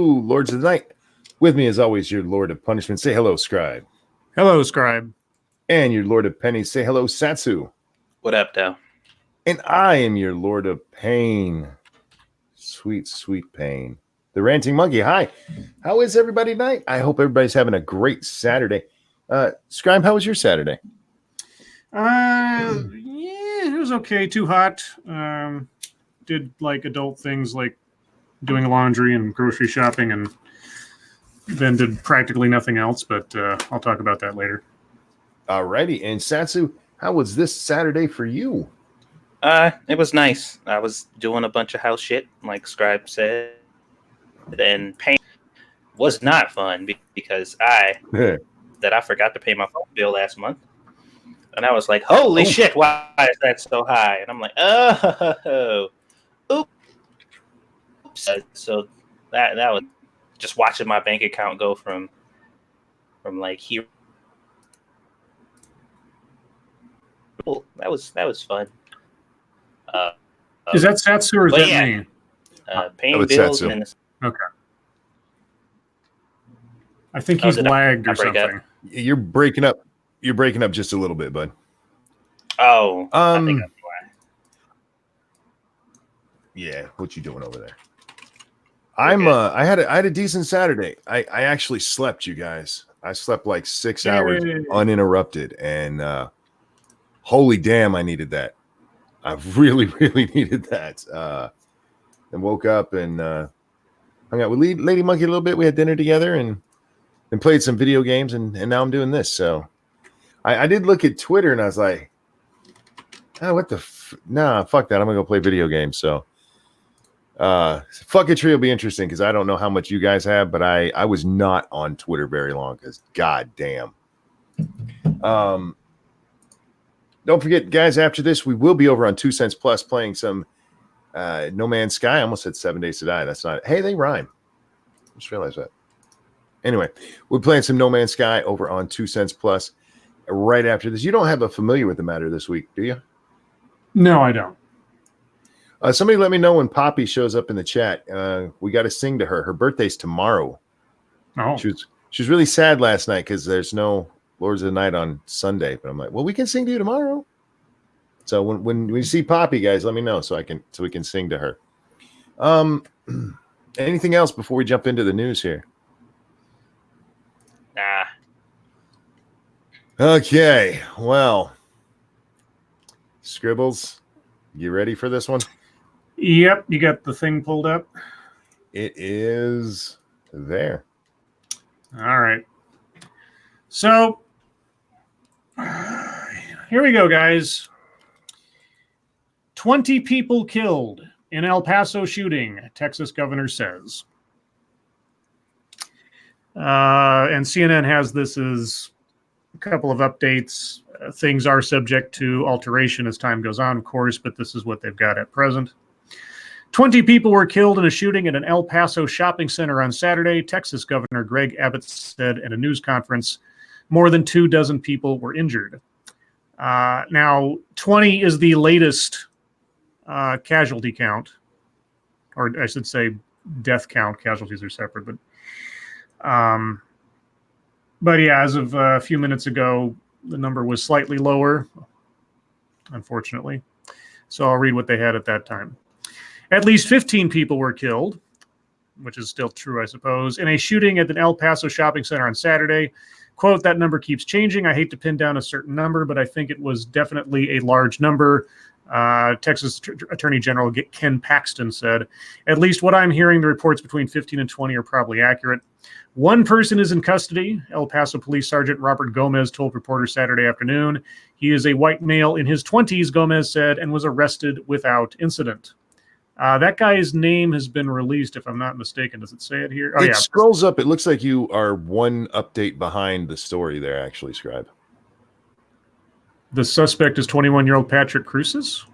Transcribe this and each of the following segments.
Lords of the Night. With me, as always, your Lord of Punishment. Say hello, Scribe. Hello, Scribe. And your Lord of Pennies. Say hello, Satsu. What up, Dow? And I am your Lord of Pain. Sweet, sweet pain. The Ranting Monkey. Hi. How is everybody tonight? I hope everybody's having a great Saturday. Scribe, how was your Saturday? Yeah, it was okay. Too hot. Did like adult things like doing laundry and grocery shopping, and then did practically nothing else, but I'll talk about that later. Alrighty. And Satsu, how was this Saturday for you? It was nice. I was doing a bunch of house shit, like Scribe said, and pain was not fun because I forgot to pay my phone bill last month, and I was like, "Holy shit! Why is that so high?" And I'm like, "Oh, oops!" So that was just watching my bank account go from like here. That was fun. Is that Satsu or is that me? Paying bills. And okay. I think he's lagged or something. You're breaking up. You're breaking up just a little bit, bud. Oh, I think that's why. Yeah, what you doing over there? I had a decent Saturday. I actually slept, you guys. I slept like 6 hours uninterrupted, and holy damn, I needed that. I really, really needed that. And woke up and hung out with Lady Monkey a little bit. We had dinner together and played some video games, and now I'm doing this. So I did look at Twitter, and I was like, oh, what the nah, fuck that. I'm gonna go play video games. So Fuck It Tree will be interesting because I don't know how much you guys have, but I was not on Twitter very long because god damn. Don't forget, guys, after this, we will be over on 2 Cents Plus playing some No Man's Sky. I almost said 7 Days to Die. That's not... Hey, they rhyme. Just realized that. Anyway, we're playing some No Man's Sky over on 2 Cents Plus right after this. You don't have a Familiar with the Matter this week, do you? No, I don't. Somebody let me know when Poppy shows up in the chat. We got to sing to her. Her birthday's tomorrow. Oh. She was really sad last night because there's no Lords of the Night on Sunday, but I'm like, well, we can sing to you tomorrow. So when we see Poppy, guys, let me know so we can sing to her. Anything else before we jump into the news here? Nah. Okay, well, Scribbles, you ready for this one? Yep, you got the thing pulled up. It is there. All right. So here we go, guys. 20 people killed in El Paso shooting, Texas governor says. And CNN has this as a couple of updates. Things are subject to alteration as time goes on, of course, but this is what they've got at present. 20 people were killed in a shooting at an El Paso shopping center on Saturday, Texas Governor Greg Abbott said at a news conference. More than 24 people were injured. Now, 20 is the latest casualty count, or I should say death count. Casualties are separate, but yeah, as of a few minutes ago, the number was slightly lower, unfortunately. So I'll read what they had at that time. At least 15 people were killed, which is still true, I suppose, in a shooting at the El Paso shopping center on Saturday. Quote, that number keeps changing. I hate to pin down a certain number, but I think it was definitely a large number. Texas Attorney General Ken Paxton said, at least what I'm hearing, the reports between 15 and 20 are probably accurate. One person is in custody. El Paso Police Sergeant Robert Gomez told reporters Saturday afternoon. He is a white male in his 20s, Gomez said, and was arrested without incident. That guy's name has been released, if I'm not mistaken. Does it say it here? Oh, it scrolls up. It looks like you are one update behind the story there, actually, Scribe. The suspect is 21-year-old Patrick Cruces?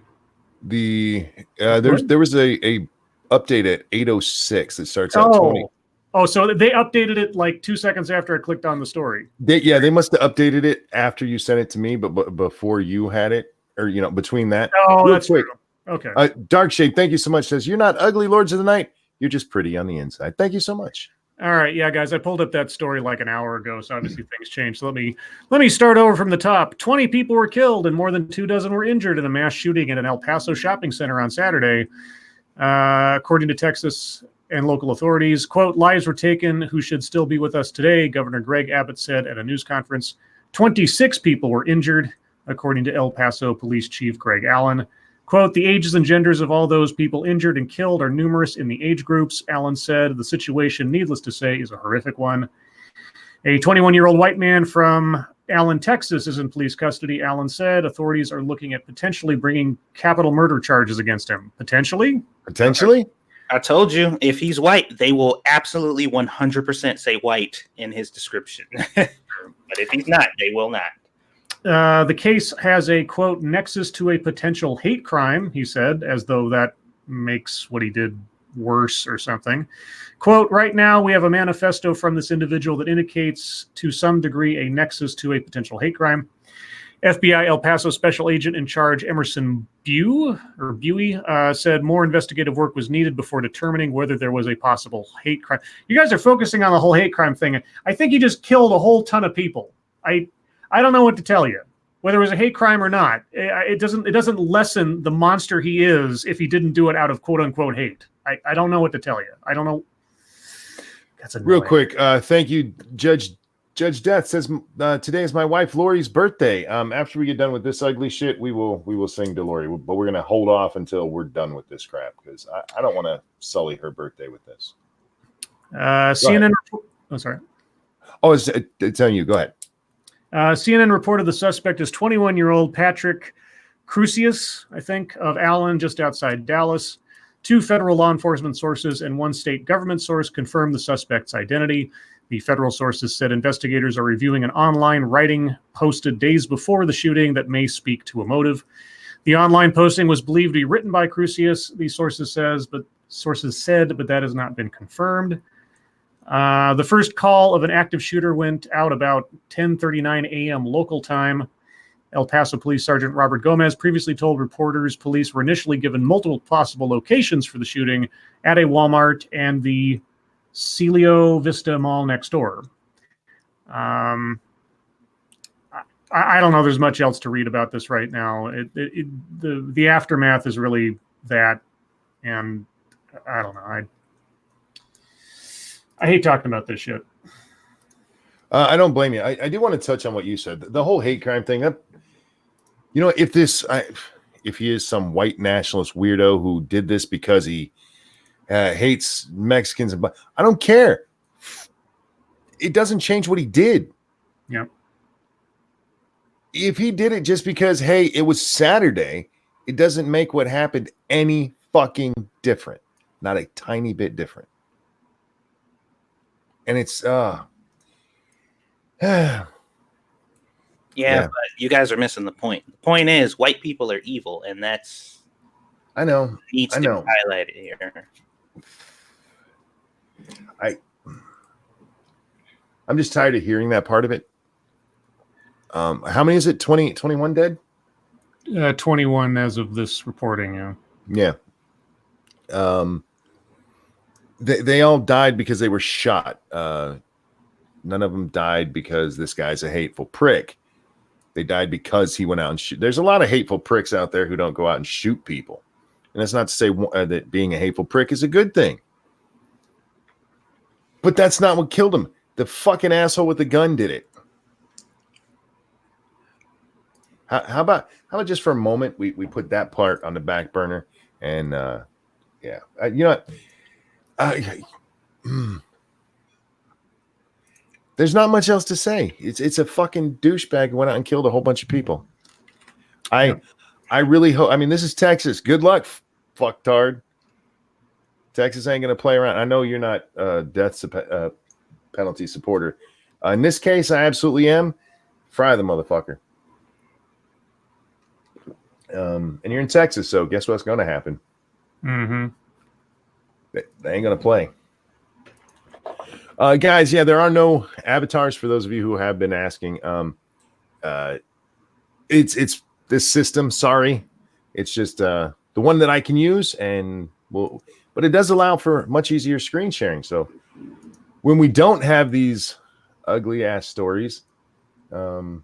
There was a update at 8:06 that starts at 20. Oh, so they updated it like 2 seconds after I clicked on the story. They must have updated it after you sent it to me, but before you had it, or between that. Oh, that's quick. True. Okay. Dark Shade, thank you so much. Says, you're not ugly, Lords of the Night. You're just pretty on the inside. Thank you so much. All right, yeah, guys, I pulled up that story like an hour ago, so obviously things changed. So let me start over from the top. 20 people were killed and more than 24 were injured in a mass shooting at an El Paso shopping center on Saturday, according to Texas and local authorities. Quote, lives were taken who should still be with us today, Governor Greg Abbott said at a news conference. 26 people were injured, according to El Paso Police Chief Greg Allen. Quote, the ages and genders of all those people injured and killed are numerous in the age groups, Allen said. The situation, needless to say, is a horrific one. A 21-year-old white man from Allen, Texas is in police custody, Allen said. Authorities are looking at potentially bringing capital murder charges against him. Potentially? Potentially? I told you, if he's white, they will absolutely 100% say white in his description. But if he's not, they will not. The case has a, quote, nexus to a potential hate crime, he said, as though that makes what he did worse or something. Quote, right now we have a manifesto from this individual that indicates to some degree a nexus to a potential hate crime. FBI El Paso Special Agent in charge Emerson Buey said more investigative work was needed before determining whether there was a possible hate crime. You guys are focusing on the whole hate crime thing. I think he just killed a whole ton of people. I don't know what to tell you, whether it was a hate crime or not. It doesn't lessen the monster he is if he didn't do it out of quote unquote hate. I don't know what to tell you. I don't know. That's annoying. Real quick. Thank you, Judge Death says today is my wife Lori's birthday. After we get done with this ugly shit, we will sing to Lori, but we're gonna hold off until we're done with this crap because I don't want to sully her birthday with this. CNN. Oh, sorry. Oh, it's telling you. Go ahead. CNN reported the suspect is 21-year-old Patrick Crusius, I think, of Allen, just outside Dallas. 2 federal law enforcement sources and 1 state government source confirmed the suspect's identity. The federal sources said investigators are reviewing an online writing posted days before the shooting that may speak to a motive. The online posting was believed to be written by Crusius, the sources said, but that has not been confirmed. The first call of an active shooter went out about 10:39 a.m. local time. El Paso Police Sergeant Robert Gomez previously told reporters police were initially given multiple possible locations for the shooting at a Walmart and the Celio Vista Mall next door. I don't know. There's much else to read about this right now. The aftermath is really that, and I don't know. I hate talking about this shit. I don't blame you. I do want to touch on what you said. The whole hate crime thing. If he is some white nationalist weirdo who did this because he hates Mexicans, I don't care. It doesn't change what he did. Yeah. If he did it just because, hey, it was Saturday, it doesn't make what happened any fucking different. Not a tiny bit different. And it's yeah, but you guys are missing the point. The point is white people are evil, and that's needs to be highlighted here. I'm just tired of hearing that part of it. How many is it? 21 dead? 21 as of this reporting, yeah. They all died because they were shot. None of them died because this guy's a hateful prick. They died because he went out and shoot. There's a lot of hateful pricks out there who don't go out and shoot people. And that's not to say that being a hateful prick is a good thing. But that's not what killed him. The fucking asshole with the gun did it. How about just for a moment we put that part on the back burner and you know what? There's not much else to say. It's a fucking douchebag who went out and killed a whole bunch of people. I really hope. I mean, this is Texas. Good luck, fucktard. Texas ain't gonna play around. I know you're not death penalty supporter. In this case, I absolutely am. Fry the motherfucker. And you're in Texas, so guess what's going to happen? Mm-hmm. They ain't gonna play. Guys, yeah, there are no avatars for those of you who have been asking. It's this system. Sorry, it's just the one that I can use, but but it does allow for much easier screen sharing. So when we don't have these ugly ass stories, you'll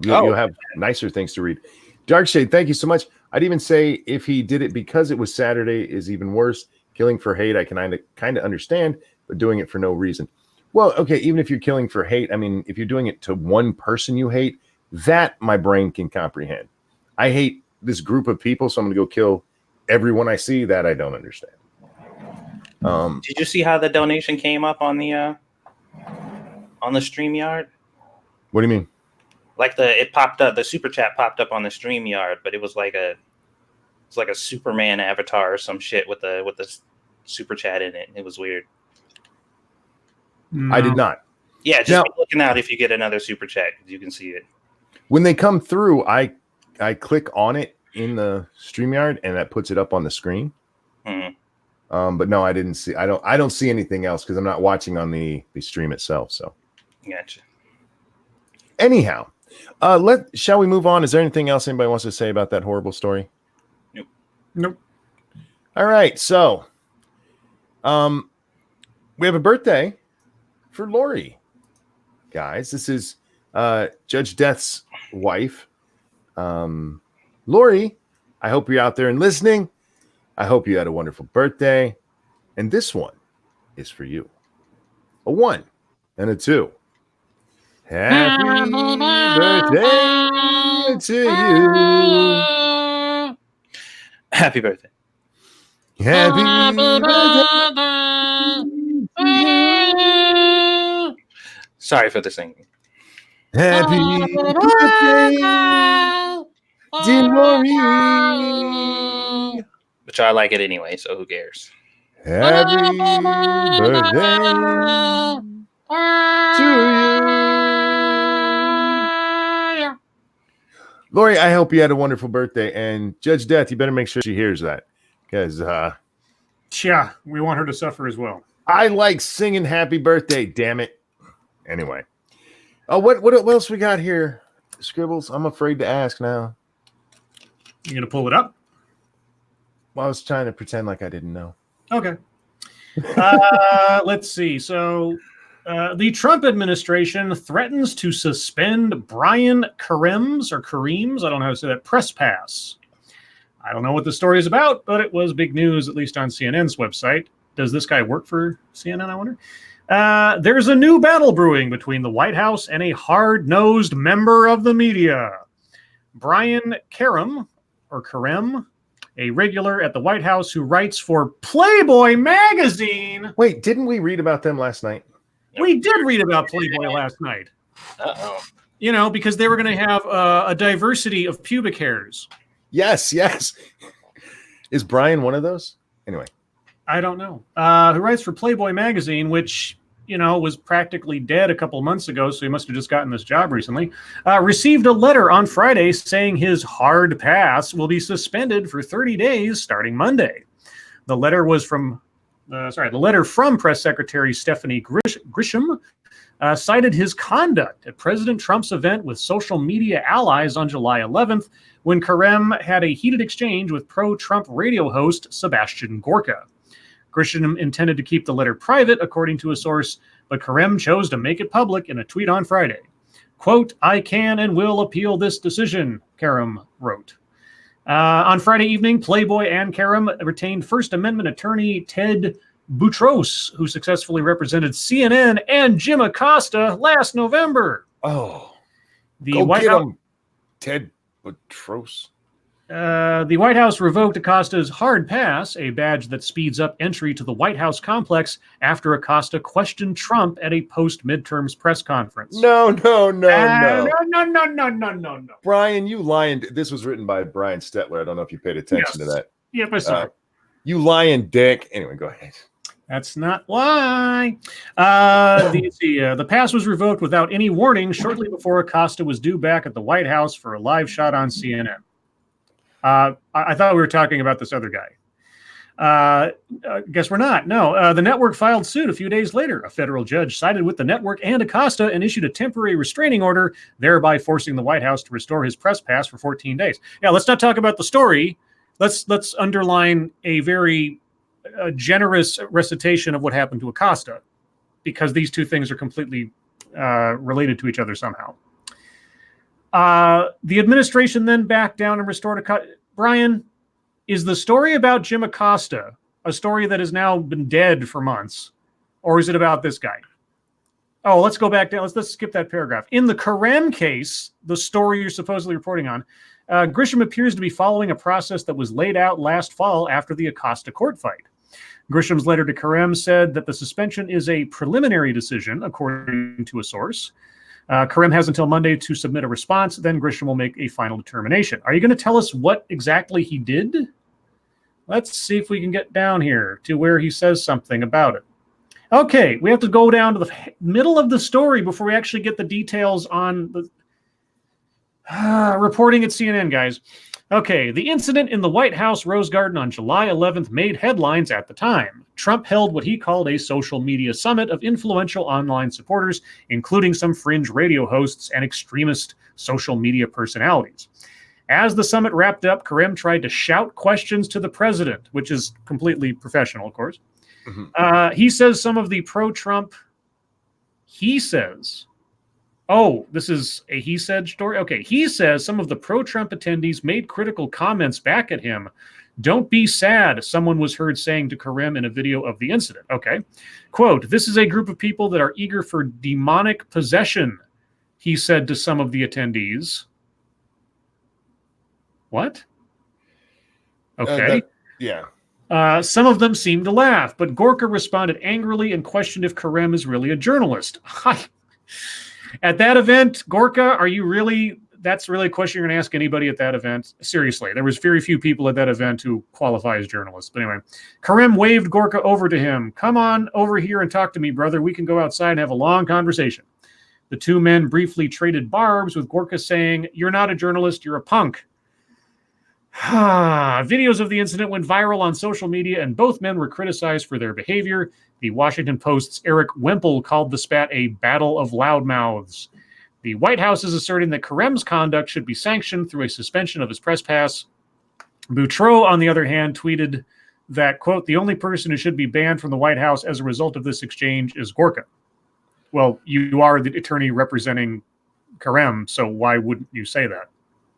have nicer things to read. Darkshade, thank you so much. I'd even say if he did it because it was Saturday is even worse. Killing for hate, I can kind of understand, but doing it for no reason. Well, okay, even if you're killing for hate, I mean, if you're doing it to one person you hate, that my brain can comprehend. I hate this group of people, so I'm going to go kill everyone I see. That I don't understand. Did you see how the donation came up on the StreamYard? What do you mean? Like it popped up, the super chat popped up on the StreamYard, but it was like a Superman avatar or some shit with the super chat in it. It was weird. No. I did not. Yeah, just be looking out if you get another super chat because you can see it. When they come through, I click on it in the StreamYard and that puts it up on the screen. Mm-hmm. But no, I didn't see. I don't see anything else because I'm not watching on the stream itself. So, gotcha. Anyhow, shall we move on? Is there anything else anybody wants to say about that horrible story? Nope. All right, so we have a birthday for Lori, guys. This is Judge Death's wife. Lori, I hope you're out there and listening. I hope you had a wonderful birthday. And this one is for you. A 1 and a 2. Happy birthday to you. Happy birthday. Happy birthday. Sorry for the singing. Happy birthday, dear Lori. Which I like it anyway, so who cares? Happy birthday to you. Lori, I hope you had a wonderful birthday. And Judge Death, you better make sure she hears that. Because yeah, we want her to suffer as well. I like singing happy birthday, damn it. Anyway. Oh, what else we got here? Scribbles, I'm afraid to ask now. You gonna pull it up? Well, I was trying to pretend like I didn't know. Okay. Let's see. So the Trump administration threatens to suspend Brian Karim's, I don't know how to say that, press pass. I don't know what the story is about, but it was big news, at least on CNN's website. Does this guy work for CNN, I wonder? There's a new battle brewing between the White House and a hard-nosed member of the media. Brian Karem, a regular at the White House who writes for Playboy magazine. Wait, didn't we read about them last night? We did read about Playboy last night. Uh-oh. You know, because they were going to have a diversity of pubic hairs. Yes. Is Brian one of those? Anyway. I don't know. Who writes for Playboy magazine, which, you know, was practically dead a couple months ago, so he must have just gotten this job recently, received a letter on Friday saying his hard pass will be suspended for 30 days starting Monday. The letter was from Press Secretary Stephanie Grisham cited his conduct at President Trump's event with social media allies on July 11th when Karem had a heated exchange with pro-Trump radio host Sebastian Gorka. Grisham intended to keep the letter private, according to a source, but Karem chose to make it public in a tweet on Friday. Quote, "I can and will appeal this decision," Karem wrote. On Friday evening, Playboy and Karem retained First Amendment attorney Ted Boutros, who successfully represented CNN and Jim Acosta last November. Oh, the White House, Ted Boutros. The White House revoked Acosta's hard pass, a badge that speeds up entry to the White House complex, after Acosta questioned Trump at a post-midterms press conference. No. No. Brian, you lying. This was written by Brian Stetler. I don't know if you paid attention to that. Yep, I saw it. You lying dick. Anyway, go ahead. That's not why. The pass was revoked without any warning shortly before Acosta was due back at the White House for a live shot on CNN. I thought we were talking about this other guy. Guess we're not. No, the network filed suit a few days later. A federal judge sided with the network and Acosta and issued a temporary restraining order, thereby forcing the White House to restore his press pass for 14 days. Yeah, let's not talk about the story. let's underline a very generous recitation of what happened to Acosta, because these two things are completely related to each other somehow. The administration then backed down and restored Brian, is the story about Jim Acosta a story that has now been dead for months, or is it about this guy? Oh, let's go back down. Let's skip that paragraph. In the Karem case, the story you're supposedly reporting on, Grisham appears to be following a process that was laid out last fall after the Acosta court fight. Grisham's letter to Karem said that the suspension is a preliminary decision, according to a source. Karem has until Monday to submit a response. Then Grisham will make a final determination. Are you going to tell us what exactly he did? Let's see if we can get down here to where he says something about it. Okay, we have to go down to the middle of the story before we actually get the details on the reporting at CNN, guys. Okay, the incident in the White House Rose Garden on July 11th made headlines at the time. Trump held what he called a social media summit of influential online supporters, including some fringe radio hosts and extremist social media personalities. As the summit wrapped up, Karem tried to shout questions to the president, which is completely professional, of course. Mm-hmm. He says some of the pro-Trump, oh, this is a he said story? Okay, he says some of the pro-Trump attendees made critical comments back at him. Don't be sad, someone was heard saying to Karem in a video of the incident. Okay. Quote, this is a group of people that are eager for demonic possession, he said to some of the attendees. What? Okay. Some of them seemed to laugh, but Gorka responded angrily and questioned if Karem is really a journalist. At that event, Gorka, are you really... That's really a question you're going to ask anybody at that event. Seriously, there was very few people at that event who qualify as journalists. But anyway, Karem waved Gorka over to him. Come on over here and talk to me, brother. We can go outside and have a long conversation. The two men briefly traded barbs, with Gorka saying, you're not a journalist, you're a punk. Videos of the incident went viral on social media, and both men were criticized for their behavior. The Washington Post's Eric Wemple called the spat a battle of loudmouths. The White House is asserting that Karem's conduct should be sanctioned through a suspension of his press pass. Boutreau, on the other hand, tweeted that, quote, the only person who should be banned from the White House as a result of this exchange is Gorka. Well, you are the attorney representing Karem, so why wouldn't you say that?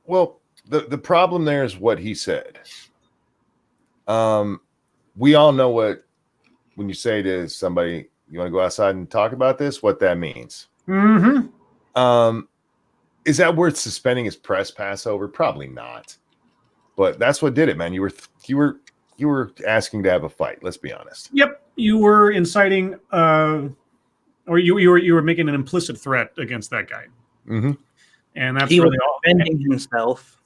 Well, the problem there is what he said. We all know what, when you say to somebody, you want to go outside and talk about this, what that means. Mm-hmm. Is that worth suspending his press pass over? Probably not. But that's what did it, man. You were asking to have a fight. Let's be honest. Yep, you were inciting, or you were making an implicit threat against that guy. Mm-hmm. And that's he really was defending himself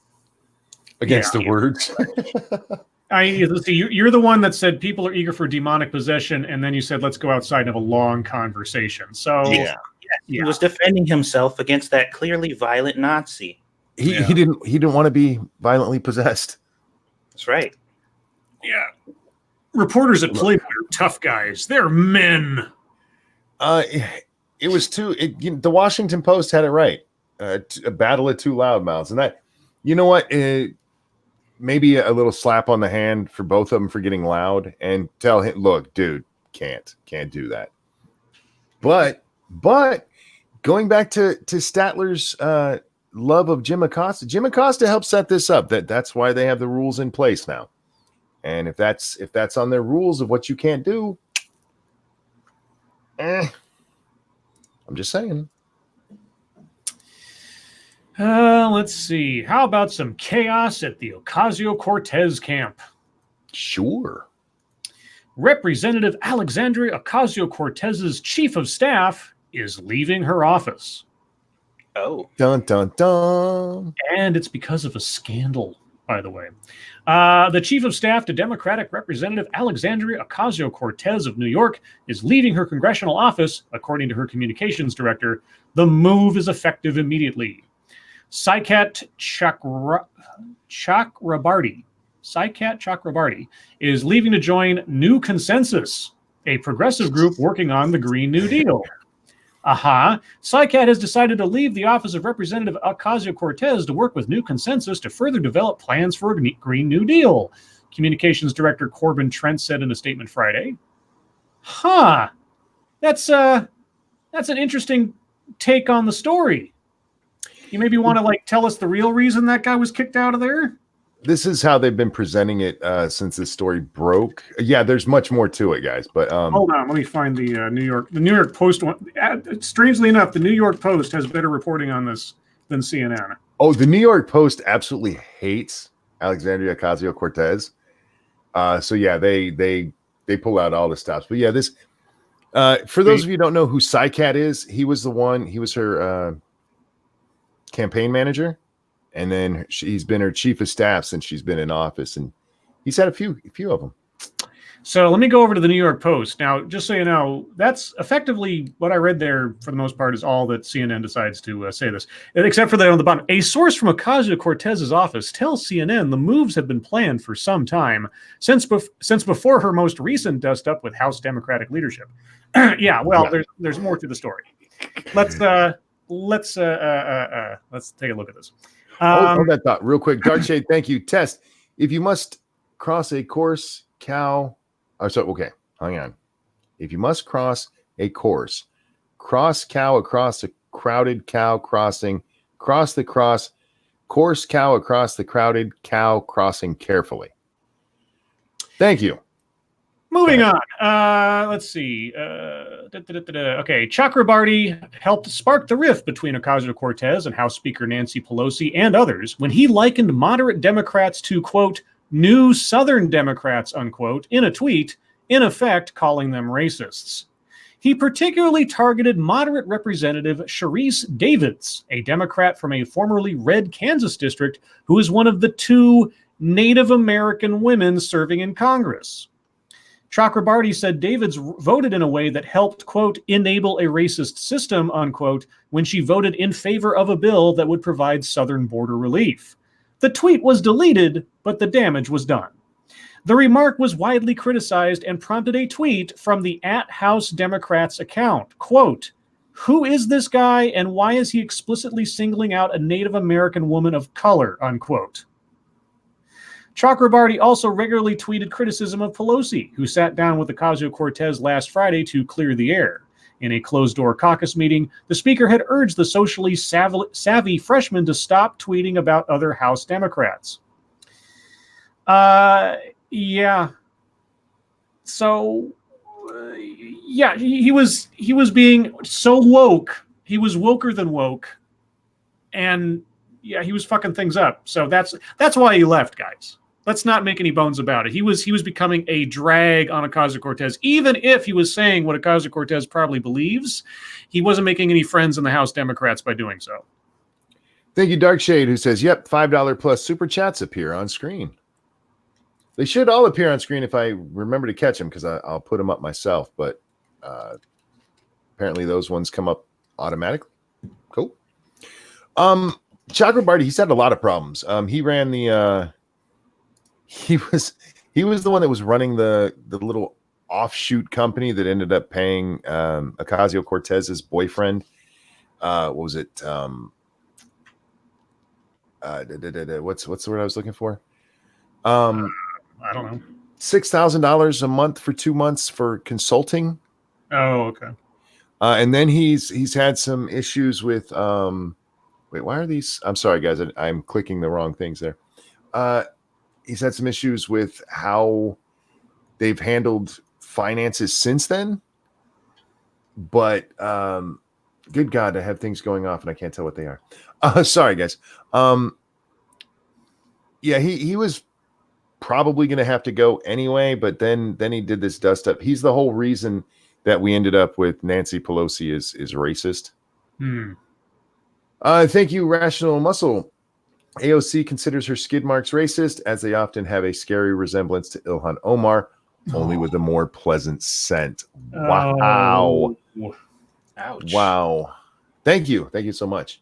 against the words. Let's see, you're the one that said people are eager for demonic possession, and then you said let's go outside and have a long conversation. So he was defending himself against that clearly violent Nazi. He didn't want to be violently possessed. That's right. Yeah. Reporters at Playboy are tough guys. They're men. It was the Washington Post had it right. A battle of two loudmouths, and that, you know what? Maybe a little slap on the hand for both of them for getting loud, and tell him, look, dude, can't do that. But going back to Statler's love of Jim Acosta helped set this up. That's why they have the rules in place now. And if that's on their rules of what you can't do, I'm just saying. Let's see. How about some chaos at the Ocasio-Cortez camp? Sure. Representative Alexandria Ocasio-Cortez's chief of staff is leaving her office. Oh. Dun, dun, dun. And it's because of a scandal, by the way. The chief of staff to Democratic Representative Alexandria Ocasio-Cortez of New York is leaving her congressional office, according to her communications director. The move is effective immediately. Saikat Chakrabarty is leaving to join New Consensus, a progressive group working on the Green New Deal. Aha. SciCat has decided to leave the office of Representative Ocasio-Cortez to work with New Consensus to further develop plans for a Green New Deal. Communications Director Corbin Trent said in a statement Friday. Huh. That's an interesting take on the story. You maybe want to tell us the real reason that guy was kicked out of there? This is how they've been presenting it since this story broke. Yeah, there's much more to it, guys. But hold on, let me find the New York Post one. Strangely enough, the New York Post has better reporting on this than CNN. Oh, the New York Post absolutely hates Alexandria Ocasio-Cortez. So yeah, they pull out all the stops. But yeah, this for those of you who don't know who SciCat is, he was her campaign manager. And then he's been her chief of staff since she's been in office, and he's had a few of them. So let me go over to the New York Post. Now, just so you know, that's effectively what I read there for the most part is all that CNN decides to say this, except for that on the bottom. A source from Ocasio-Cortez's office tells CNN the moves have been planned for some time, since before her most recent dust-up with House Democratic leadership. Yeah, well, there's more to the story. Let's take a look at this. Hold that thought real quick. Dark Shade, thank you. Test. If you must cross a course cow. Okay, hang on. If you must cross a course, cross cow across a crowded cow crossing, cross the course cow across the crowded cow crossing carefully. Thank you. Moving on. Let's see. Okay. Chakrabarty helped spark the rift between Ocasio-Cortez and House Speaker Nancy Pelosi and others when he likened moderate Democrats to, quote, new Southern Democrats, unquote, in a tweet, in effect calling them racists. He particularly targeted moderate Representative Sharice Davids, a Democrat from a formerly red Kansas district who is one of the 2 Native American women serving in Congress. Chakrabarty said Davids voted in a way that helped, quote, enable a racist system, unquote, when she voted in favor of a bill that would provide southern border relief. The tweet was deleted, but the damage was done. The remark was widely criticized and prompted a tweet from the @House Democrats account. Quote, who is this guy and why is he explicitly singling out a Native American woman of color, unquote. Chakrabarty also regularly tweeted criticism of Pelosi, who sat down with Ocasio-Cortez last Friday to clear the air. In a closed-door caucus meeting, the speaker had urged the socially savvy freshman to stop tweeting about other House Democrats. Yeah. So, yeah, he was being so woke. He was woker than woke, and yeah, he was fucking things up. So that's why he left, guys. Let's not make any bones about it. He was becoming a drag on Ocasio-Cortez. Even if he was saying what Ocasio-Cortez probably believes, he wasn't making any friends in the House Democrats by doing so. Thank you, Dark Shade, who says, yep, $5 plus super chats appear on screen. They should all appear on screen if I remember to catch them, because I'll put them up myself. But apparently those ones come up automatically. Cool. Chakrabarty, he's had a lot of problems. He ran the he was the one that was running the little offshoot company that ended up paying Ocasio-Cortez's boyfriend. What was it? What's the word I was looking for? I don't know. $6,000 a month for 2 months for consulting. Oh, okay. And then he's had some issues with wait, why are these? I'm sorry, guys. I'm clicking the wrong things there. He's had some issues with how they've handled finances since then. But good God, I have things going off and I can't tell what they are. Sorry, guys. Yeah, he was probably going to have to go anyway, but then he did this dust up. He's the whole reason that we ended up with Nancy Pelosi is racist. Thank you, Rational Muscle. AOC considers her skid marks racist, as they often have a scary resemblance to Ilhan Omar, only with a more pleasant scent. Wow. Oh. Ouch. Wow. Thank you so much.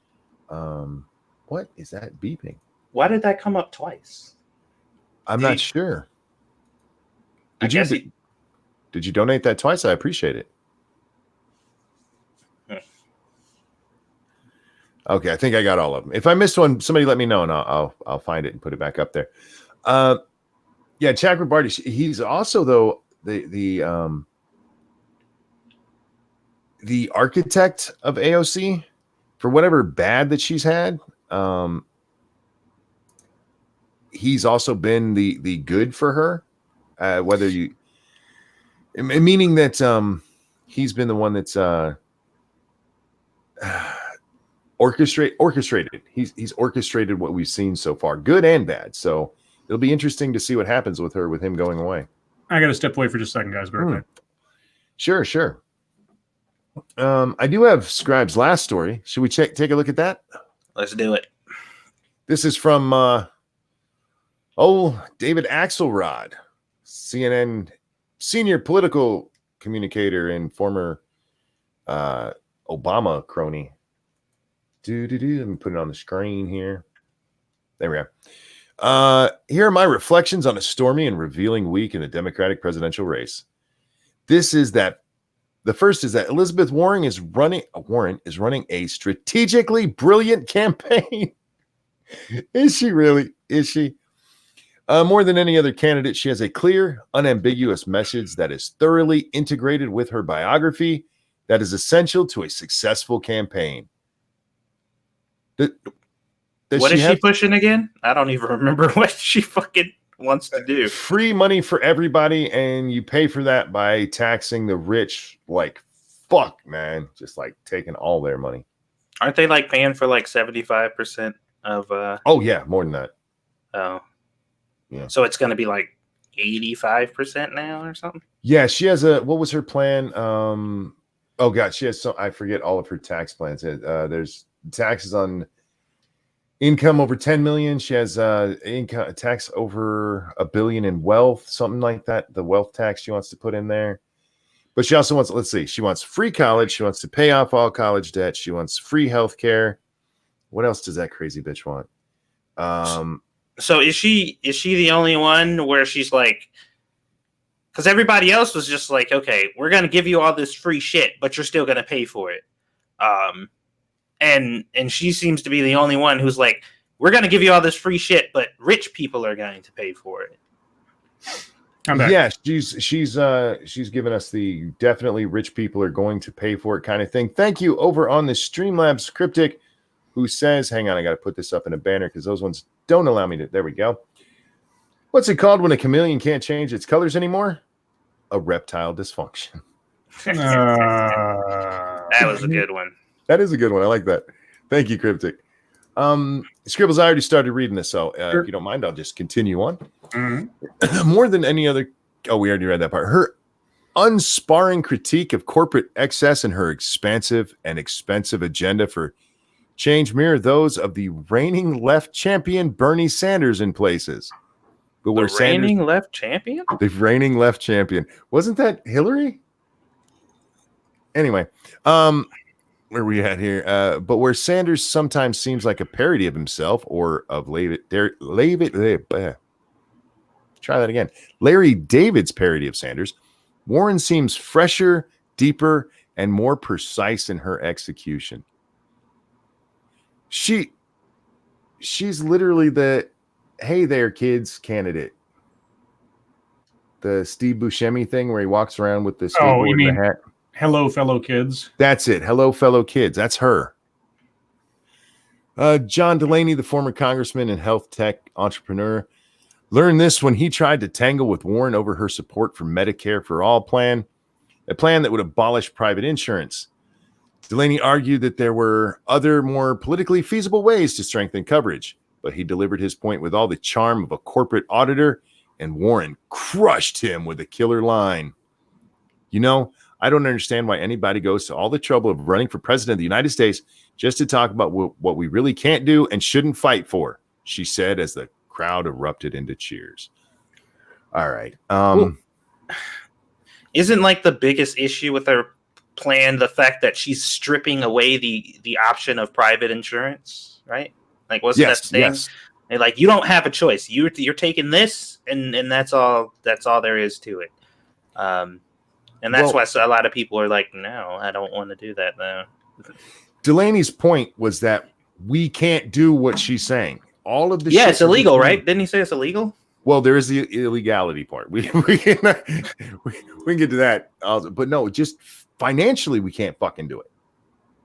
What is that beeping? Why did that come up twice? I'm not sure. Did you donate that twice? I appreciate it. Okay, I think I got all of them. If I missed one, somebody let me know, and I'll find it and put it back up there. Yeah, Chakrabarty. He's also though the architect of AOC for whatever bad that she's had. He's also been the good for her. Whether you meaning that he's been the one that's orchestrated. He's orchestrated what we've seen so far, good and bad. So it'll be interesting to see what happens with her with him going away. I got to step away for just a second, guys. Be right back. Sure. I do have Scribe's last story. Should we take a look at that? Let's do it. This is from David Axelrod, CNN senior political communicator and former Obama crony. Let me put it on the screen here. There we are. Here are my reflections on a stormy and revealing week in the Democratic presidential race. The first is that Elizabeth Warren is running a strategically brilliant campaign. Is she really? Is she? More than any other candidate, she has a clear, unambiguous message that is thoroughly integrated with her biography that is essential to a successful campaign. What is she pushing again? I don't even remember what she fucking wants to do. Free money for everybody, and you pay for that by taxing the rich like fuck, man. Just like taking all their money. Aren't they like paying for like 75% of Oh yeah, more than that. Oh. Yeah. So it's gonna be like 85% now or something? Yeah, she has what was her plan? Oh god, she has I forget all of her tax plans. There's taxes on income over 10 million. She has income tax over $1 billion in wealth, something like that. The wealth tax she wants to put in there. But she also wants, let's see, she wants free college. She wants to pay off all college debt. She wants free health care. What else does that crazy bitch want? So is she the only one where she's like, because everybody else was just like, okay, we're gonna give you all this free shit, but you're still gonna pay for it. And she seems to be the only one who's like, we're gonna give you all this free shit, but rich people are going to pay for it. Yeah, she's given us the definitely rich people are going to pay for it kind of thing. Thank you over on the Streamlabs Cryptic, who says, hang on, I got to put this up in a banner because those ones don't allow me to. There we go. What's it called when a chameleon can't change its colors anymore? A reptile dysfunction. That was a good one. That is a good one. I like that. Thank you, Cryptic. Scribbles, I already started reading this, so Sure. if you don't mind, I'll just continue on. Mm-hmm. More than any other, we already read that part. Her unsparring critique of corporate excess and her expansive and expensive agenda for change mirror those of the reigning left champion Bernie Sanders in places. But The reigning left champion? The reigning left champion. Wasn't that Hillary? Anyway, where we at here? But where Sanders sometimes seems like a parody of himself or of Larry David's parody of Sanders, Warren seems fresher, deeper, and more precise in her execution. She's literally the hey there kids candidate. The Steve Buscemi thing where he walks around with the skateboard you mean and the hat. Hello, fellow kids? That's it. Hello, fellow kids. That's her. John Delaney, the former congressman and health tech entrepreneur, learned this when he tried to tangle with Warren over her support for Medicare for All plan, a plan that would abolish private insurance. Delaney argued that there were other more politically feasible ways to strengthen coverage, but he delivered his point with all the charm of a corporate auditor, and Warren crushed him with a killer line. You know, I don't understand why anybody goes to all the trouble of running for president of the United States just to talk about what we really can't do and shouldn't fight for, she said as the crowd erupted into cheers. All right. Isn't like the biggest issue with her plan the fact that she's stripping away the option of private insurance, right? Like, wasn't that thing? Yes. And like, you don't have a choice. You're taking this, and that's all there is to it. And that's why a lot of people are like, no, I don't want to do that now. Delaney's point was that we can't do what she's saying. All of the Yeah, shit it's illegal, right? Didn't he say it's illegal? Well, there is the illegality part. We can get to that. But no, just financially, we can't fucking do it.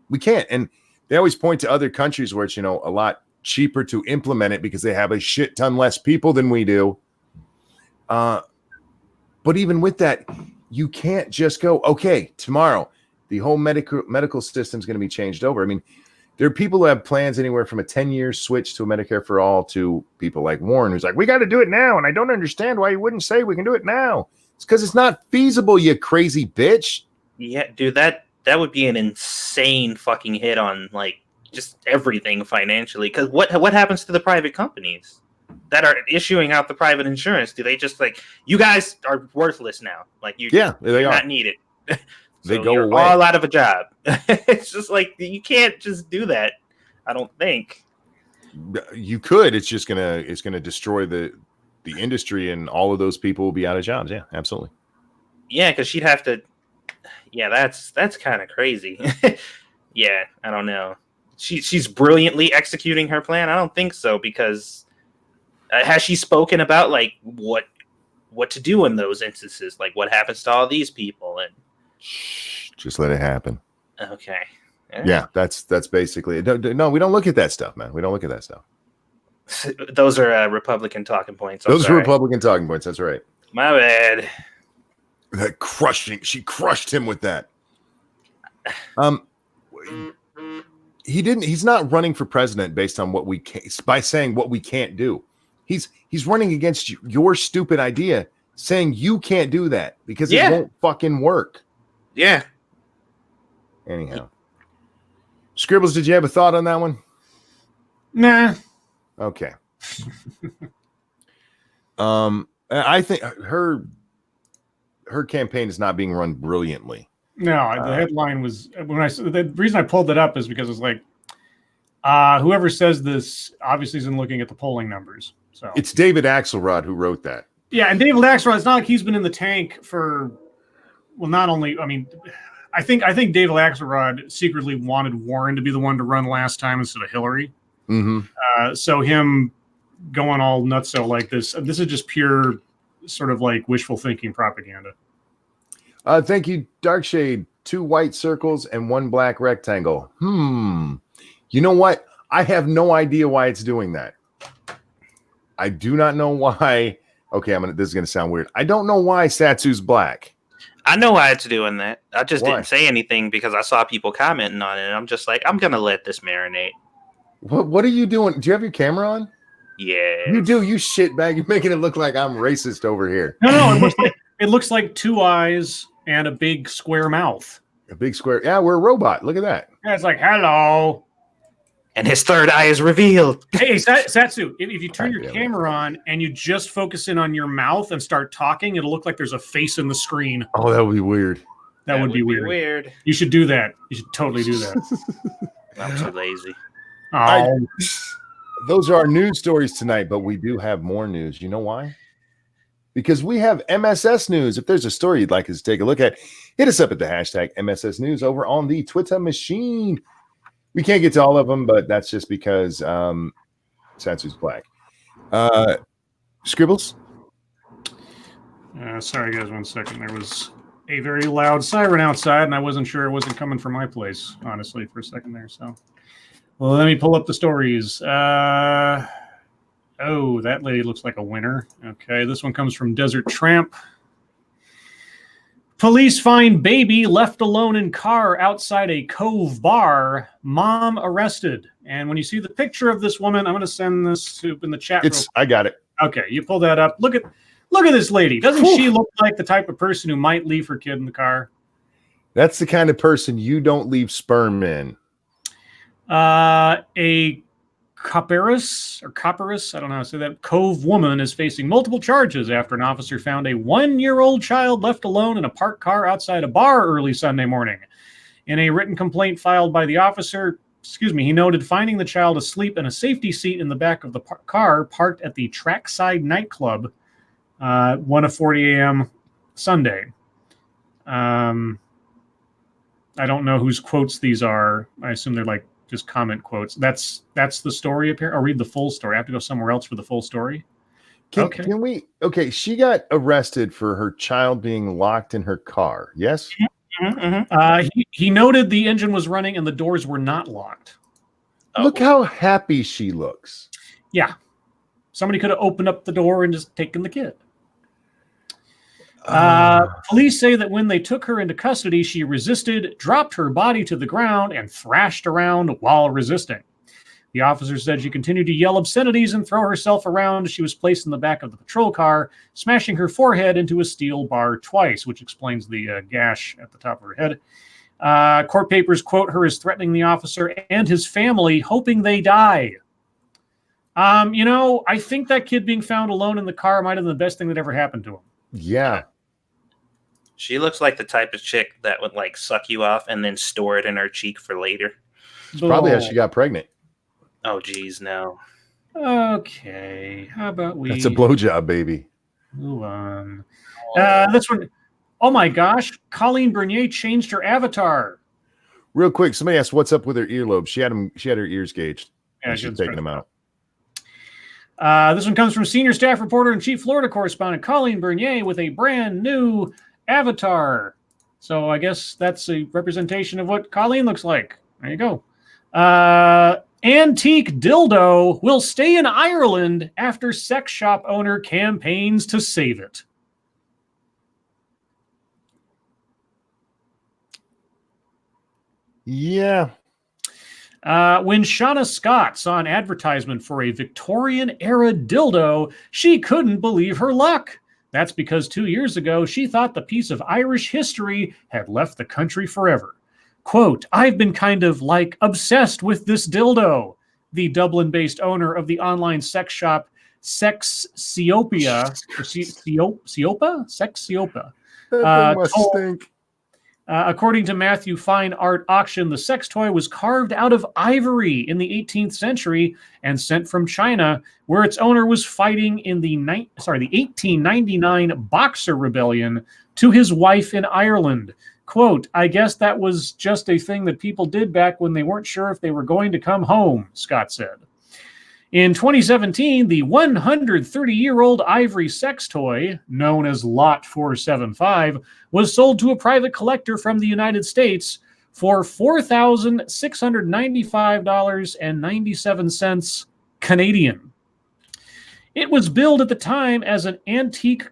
We can't. And they always point to other countries where it's, a lot cheaper to implement it because they have a shit ton less people than we do. But even with that, you can't just go, okay, tomorrow, the whole medical system is going to be changed over. I mean, there are people who have plans anywhere from a 10-year switch to a Medicare for all to people like Warren, who's like, we got to do it now. And I don't understand why you wouldn't say we can do it now. It's because it's not feasible, you crazy bitch. Yeah, dude, that would be an insane fucking hit on like just everything financially. Because what happens to the private companies that are issuing out the private insurance? Do they just like, you guys are worthless now? Like you're not needed. So they go you're away. all out of a job. It's just like you can't just do that. I don't think you could. It's gonna destroy the industry, and all of those people will be out of jobs. Yeah, absolutely. Yeah, because she'd have to. Yeah, that's kind of crazy. Yeah, I don't know. She's brilliantly executing her plan. I don't think so, because has she spoken about like what to do in those instances? Like what happens to all these people? And just let it happen. Okay. Right. Yeah, that's basically it. No, we don't look at that stuff, man. We don't look at that stuff. Those are Republican talking points. Those are Republican talking points. That's right. My bad. That she crushed him with that. He's not running for president based on what we can, by saying what we can't do. He's running against your stupid idea, saying you can't do that because it won't fucking work. Yeah. Anyhow. Scribbles, did you have a thought on that one? Nah. Okay. I think her campaign is not being run brilliantly. No, the headline was the reason I pulled it up is because it's like whoever says this obviously isn't looking at the polling numbers. So it's David Axelrod who wrote that. Yeah, and David Axelrod, it's not like he's been in the tank for not only, I mean, I think David Axelrod secretly wanted Warren to be the one to run last time instead of Hillary. Mm-hmm. So him going all nutso like this is just pure sort of like wishful thinking propaganda. Thank you, Darkshade. 2 white circles and 1 black rectangle. You know what? I have no idea why it's doing that. I do not know why. Okay, this is going to sound weird. I don't know why Satsu's black. I know why it's doing that. I just didn't say anything because I saw people commenting on it, and I'm just like, I'm going to let this marinate. What are you doing? Do you have your camera on? Yeah. You do, you shitbag. You're making it look like I'm racist over here. No, it looks like 2 eyes and a big square mouth. A big square. Yeah, we're a robot. Look at that. Yeah, it's like, hello. And his third eye is revealed. Hey, Satsu, if you turn your camera on and you just focus in on your mouth and start talking, it'll look like there's a face in the screen. Oh, that would be weird. That would be weird. You should do that. You should totally do that. I'm too lazy. Those are our news stories tonight, but we do have more news. You know why? Because we have MSS News. If there's a story you'd like us to take a look at, hit us up at the hashtag MSS News over on the Twitter machine. We can't get to all of them, but that's just because Satsu's black. Scribbles? Sorry, guys, 1 second. There was a very loud siren outside, and I wasn't sure it wasn't coming from my place, honestly, for a second there. So, well, let me pull up the stories. Oh, that lady looks like a winner. Okay, this one comes from Desert Tramp. Police find baby left alone in car outside a Cove bar. Mom arrested. And when you see the picture of this woman, I'm going to send this to in the chat. I got it. Okay, you pull that up. Look at this lady. Doesn't she look like the type of person who might leave her kid in the car? That's the kind of person you don't leave sperm in. A Copperas, I don't know how to say that, Cove woman is facing multiple charges after an officer found a 1-year-old child left alone in a parked car outside a bar early Sunday morning. In a written complaint filed by the officer, he noted finding the child asleep in a safety seat in the back of the car parked at the Trackside nightclub 1:40 a.m. Sunday. I don't know whose quotes these are. I assume they're like just comment quotes. That's the story. Apparently, I'll read the full story. I have to go somewhere else for the full story. Can we? Okay, she got arrested for her child being locked in her car. Yes. He noted the engine was running and the doors were not locked. Look how happy she looks. Yeah, somebody could have opened up the door and just taken the kid. Police say that when they took her into custody, she resisted, dropped her body to the ground, and thrashed around while resisting. The officer said she continued to yell obscenities and throw herself around as she was placed in the back of the patrol car, smashing her forehead into a steel bar twice, which explains the gash at the top of her head. Court papers quote her as threatening the officer and his family, hoping they die. I think that kid being found alone in the car might have been the best thing that ever happened to him. Yeah. She looks like the type of chick that would like suck you off and then store it in her cheek for later. It's probably how she got pregnant. Oh, geez, no. Okay, how about we... That's a blowjob, baby. Move on. This one... Oh my gosh, Colleen Bernier changed her avatar. Real quick, somebody asked what's up with her earlobes. She had her ears gauged. Yeah, she's taking them out. This one comes from senior staff reporter and chief Florida correspondent Colleen Bernier with a brand new avatar. So I guess that's a representation of what Colleen looks like. There you go. Antique dildo will stay in Ireland after sex shop owner campaigns to save it. Yeah. When Shauna Scott saw an advertisement for a Victorian-era dildo, she couldn't believe her luck. That's because 2 years ago, she thought the piece of Irish history had left the country forever. Quote, I've been kind of like obsessed with this dildo. The Dublin-based owner of the online sex shop Sexsiopia, Sexsiopia, That must stink. According to Matthew Fine Art Auction, the sex toy was carved out of ivory in the 18th century and sent from China, where its owner was fighting in the 1899 Boxer Rebellion to his wife in Ireland. Quote, I guess that was just a thing that people did back when they weren't sure if they were going to come home, Scott said. In 2017, the 130-year-old ivory sex toy, known as Lot 475, was sold to a private collector from the United States for $4,695.97 Canadian. It was billed at the time as an antique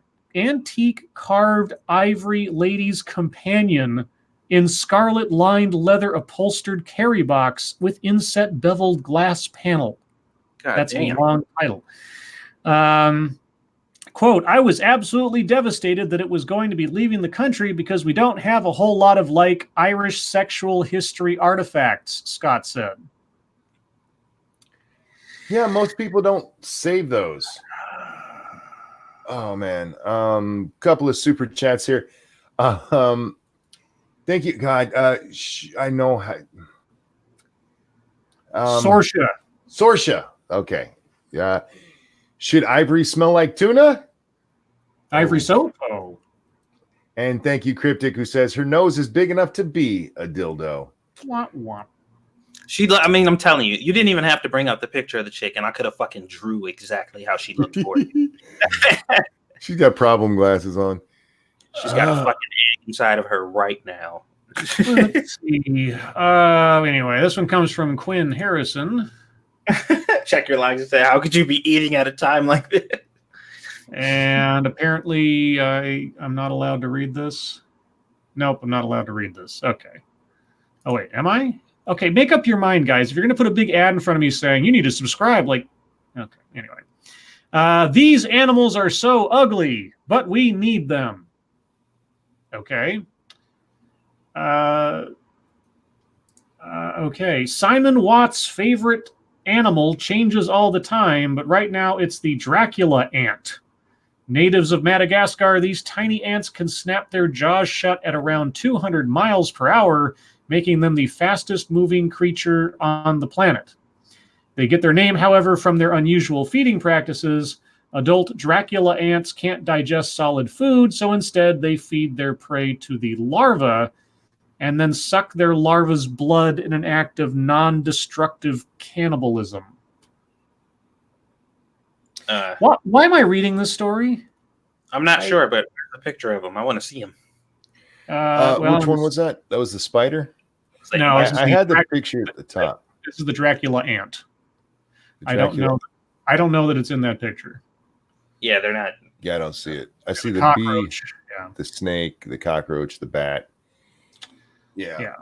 carved ivory lady's companion in scarlet-lined leather upholstered carry box with inset beveled glass panel. God That's damn. a long title. Quote, I was absolutely devastated that it was going to be leaving the country because we don't have a whole lot of, like, Irish sexual history artifacts, Scott said. Yeah, most people don't save those. Oh, man. Couple of super chats here. Thank you, God. I know how... Sorsha. Okay. Yeah. Should ivory smell like tuna? Ivory soap? Oh. And thank you, Cryptic, who says her nose is big enough to be a dildo. Wah, wah. I'm telling you, you didn't even have to bring up the picture of the chick, and I could have fucking drew exactly how she looked for you. She's got problem glasses on. She's got a fucking egg inside of her right now. Let's see. Anyway, this one comes from Quinn Harrison. Check your lines and say, how could you be eating at a time like this? And apparently I'm not allowed to read this. Nope, I'm not allowed to read this. Okay. Oh, wait, am I? Okay, make up your mind, guys. If you're going to put a big ad in front of me saying you need to subscribe, okay, anyway. These animals are so ugly, but we need them. Okay. Okay. Simon Watt's favorite animal changes all the time, but right now it's the Dracula ant. Natives of Madagascar, these tiny ants can snap their jaws shut at around 200 miles per hour, making them the fastest moving creature on the planet. They get their name, however, from their unusual feeding practices. Adult Dracula ants can't digest solid food, so instead they feed their prey to the larva, and then suck their larva's blood in an act of non-destructive cannibalism. Why am I reading this story? I'm not sure, but there's a picture of him. I want to see him. Which one was that? That was the spider? No, I had the picture at the top. This is the Dracula ant. I don't know that it's in that picture. Yeah, they're not. Yeah, I don't see it. I see the cockroach. bee, the snake, the cockroach, the bat. Yeah.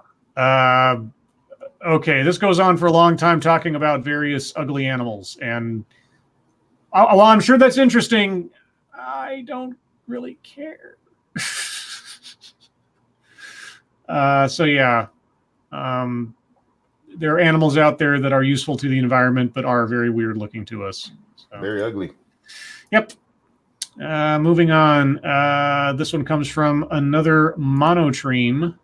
Okay, this goes on for a long time talking about various ugly animals. And while I'm sure that's interesting, I don't really care. There are animals out there that are useful to the environment, but are very weird looking to us. So. Very ugly. Yep. Moving on. This one comes from another monotream.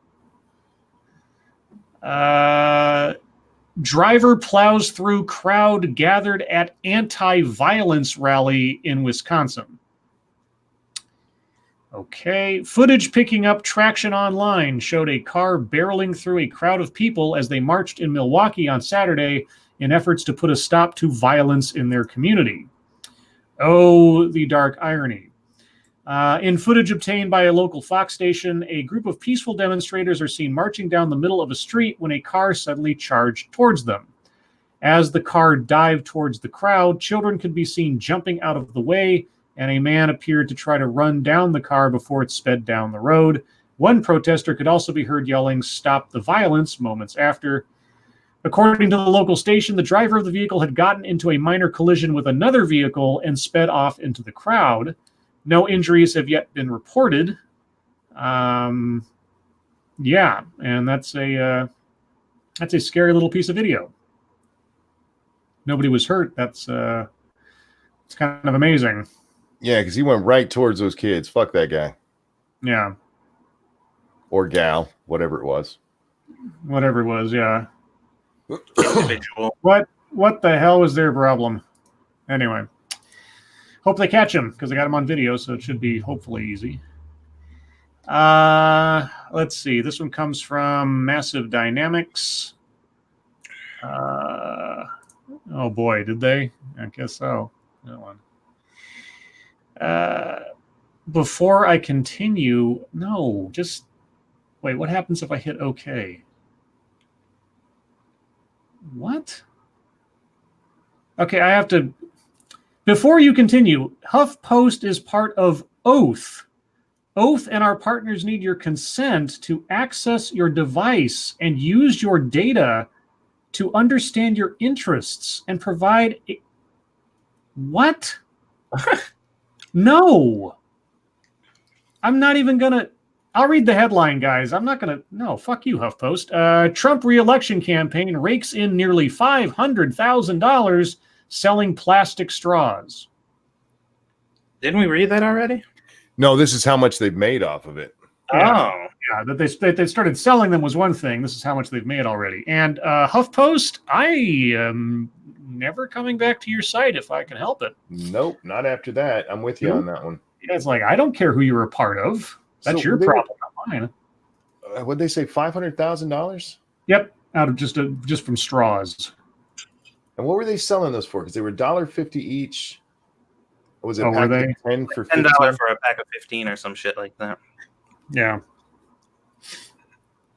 Driver plows through crowd gathered at anti-violence rally in Wisconsin. Okay. Footage picking up traction online showed a car barreling through a crowd of people as they marched in Milwaukee on Saturday in efforts to put a stop to violence in their community. Oh, the dark irony. In footage obtained by a local Fox station, a group of peaceful demonstrators are seen marching down the middle of a street when a car suddenly charged towards them. As the car dived towards the crowd, children could be seen jumping out of the way, and a man appeared to try to run down the car before it sped down the road. One protester could also be heard yelling, "Stop the violence," moments after. According to the local station, the driver of the vehicle had gotten into a minor collision with another vehicle and sped off into the crowd. No injuries have yet been reported. And that's a scary little piece of video. Nobody was hurt. It's kind of amazing. Yeah, because he went right towards those kids. Fuck that guy. Yeah. Or gal, whatever it was. Whatever it was, yeah. Individual. What the hell was their problem? Anyway. Hope they catch him, because I got him on video, so it should be hopefully easy. Let's see. This one comes from Massive Dynamics. Oh boy, did they? I guess so. That one. Before I continue, no, just wait. What happens if I hit OK? What? Okay, I have to. Before you continue, HuffPost is part of Oath. Oath and our partners need your consent to access your device and use your data to understand your interests and provide. What? No. I'm not even going to. I'll read the headline, guys. I'm not going to. No, fuck you, HuffPost. Trump re-election campaign rakes in nearly $500,000 selling plastic straws. Didn't we read that already? No, this is how much they've made off of it. Yeah. That they started selling them was one thing. This is how much they've made already. And HuffPost, I am never coming back to your site if I can help it. Nope, not after that. I'm with you on that one. Yeah, it's like, I don't care who you were a part of. That's your problem, not mine. What'd they say? $500,000? Yep, out of just from straws. And what were they selling those for? Because they were $1.50 each. What was it? Were they? 10 for 15? $10 for a pack of 15 or some shit like that. Yeah.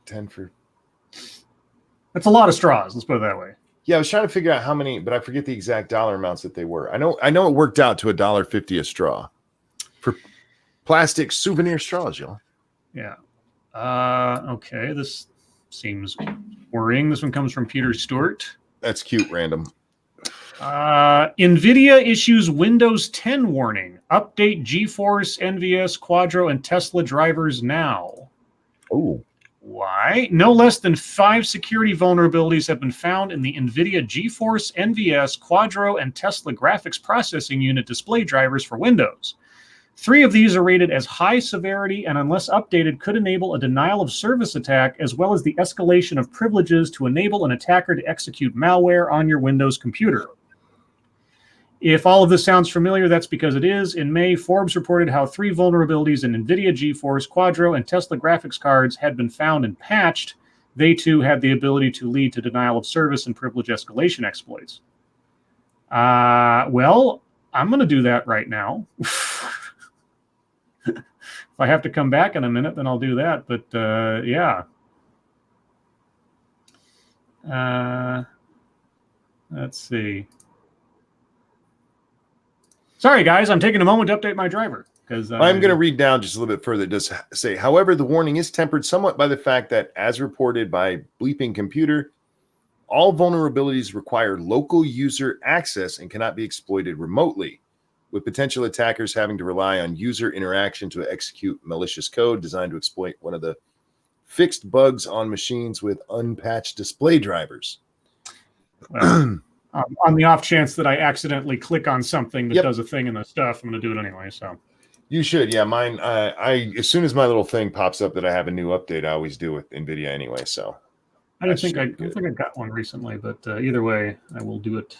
10 for. That's a lot of straws. Let's put it that way. Yeah, I was trying to figure out how many, but I forget the exact dollar amounts that they were. I know it worked out to $1.50 a straw for plastic souvenir straws, y'all. Yeah. Okay. This seems worrying. This one comes from Peter Stewart. That's cute, random. NVIDIA issues Windows 10 warning. Update GeForce, NVS, Quadro, and Tesla drivers now. Oh. Why? No less than 5 security vulnerabilities have been found in the NVIDIA GeForce, NVS, Quadro, and Tesla graphics processing unit display drivers for Windows. 3 of these are rated as high severity and, unless updated, could enable a denial of service attack, as well as the escalation of privileges to enable an attacker to execute malware on your Windows computer. If all of this sounds familiar, that's because it is. In May, Forbes reported how 3 vulnerabilities in NVIDIA GeForce, Quadro, and Tesla graphics cards had been found and patched. They, too, had the ability to lead to denial of service and privilege escalation exploits. Well, I'm going to do that right now. If I have to come back in a minute, then I'll do that. But, yeah. Let's see. Sorry, guys, I'm taking a moment to update my driver. Because I'm going to read down just a little bit further. It does say, however, the warning is tempered somewhat by the fact that, as reported by Bleeping Computer, all vulnerabilities require local user access and cannot be exploited remotely, with potential attackers having to rely on user interaction to execute malicious code designed to exploit one of the fixed bugs on machines with unpatched display drivers. Well, on the off chance that I accidentally click on something that does a thing in the stuff, I'm going to do it anyway. So you should, yeah. Mine, I as soon as my little thing pops up that I have a new update, I always do with NVIDIA anyway. So I don't think I got one recently, but either way, I will do it.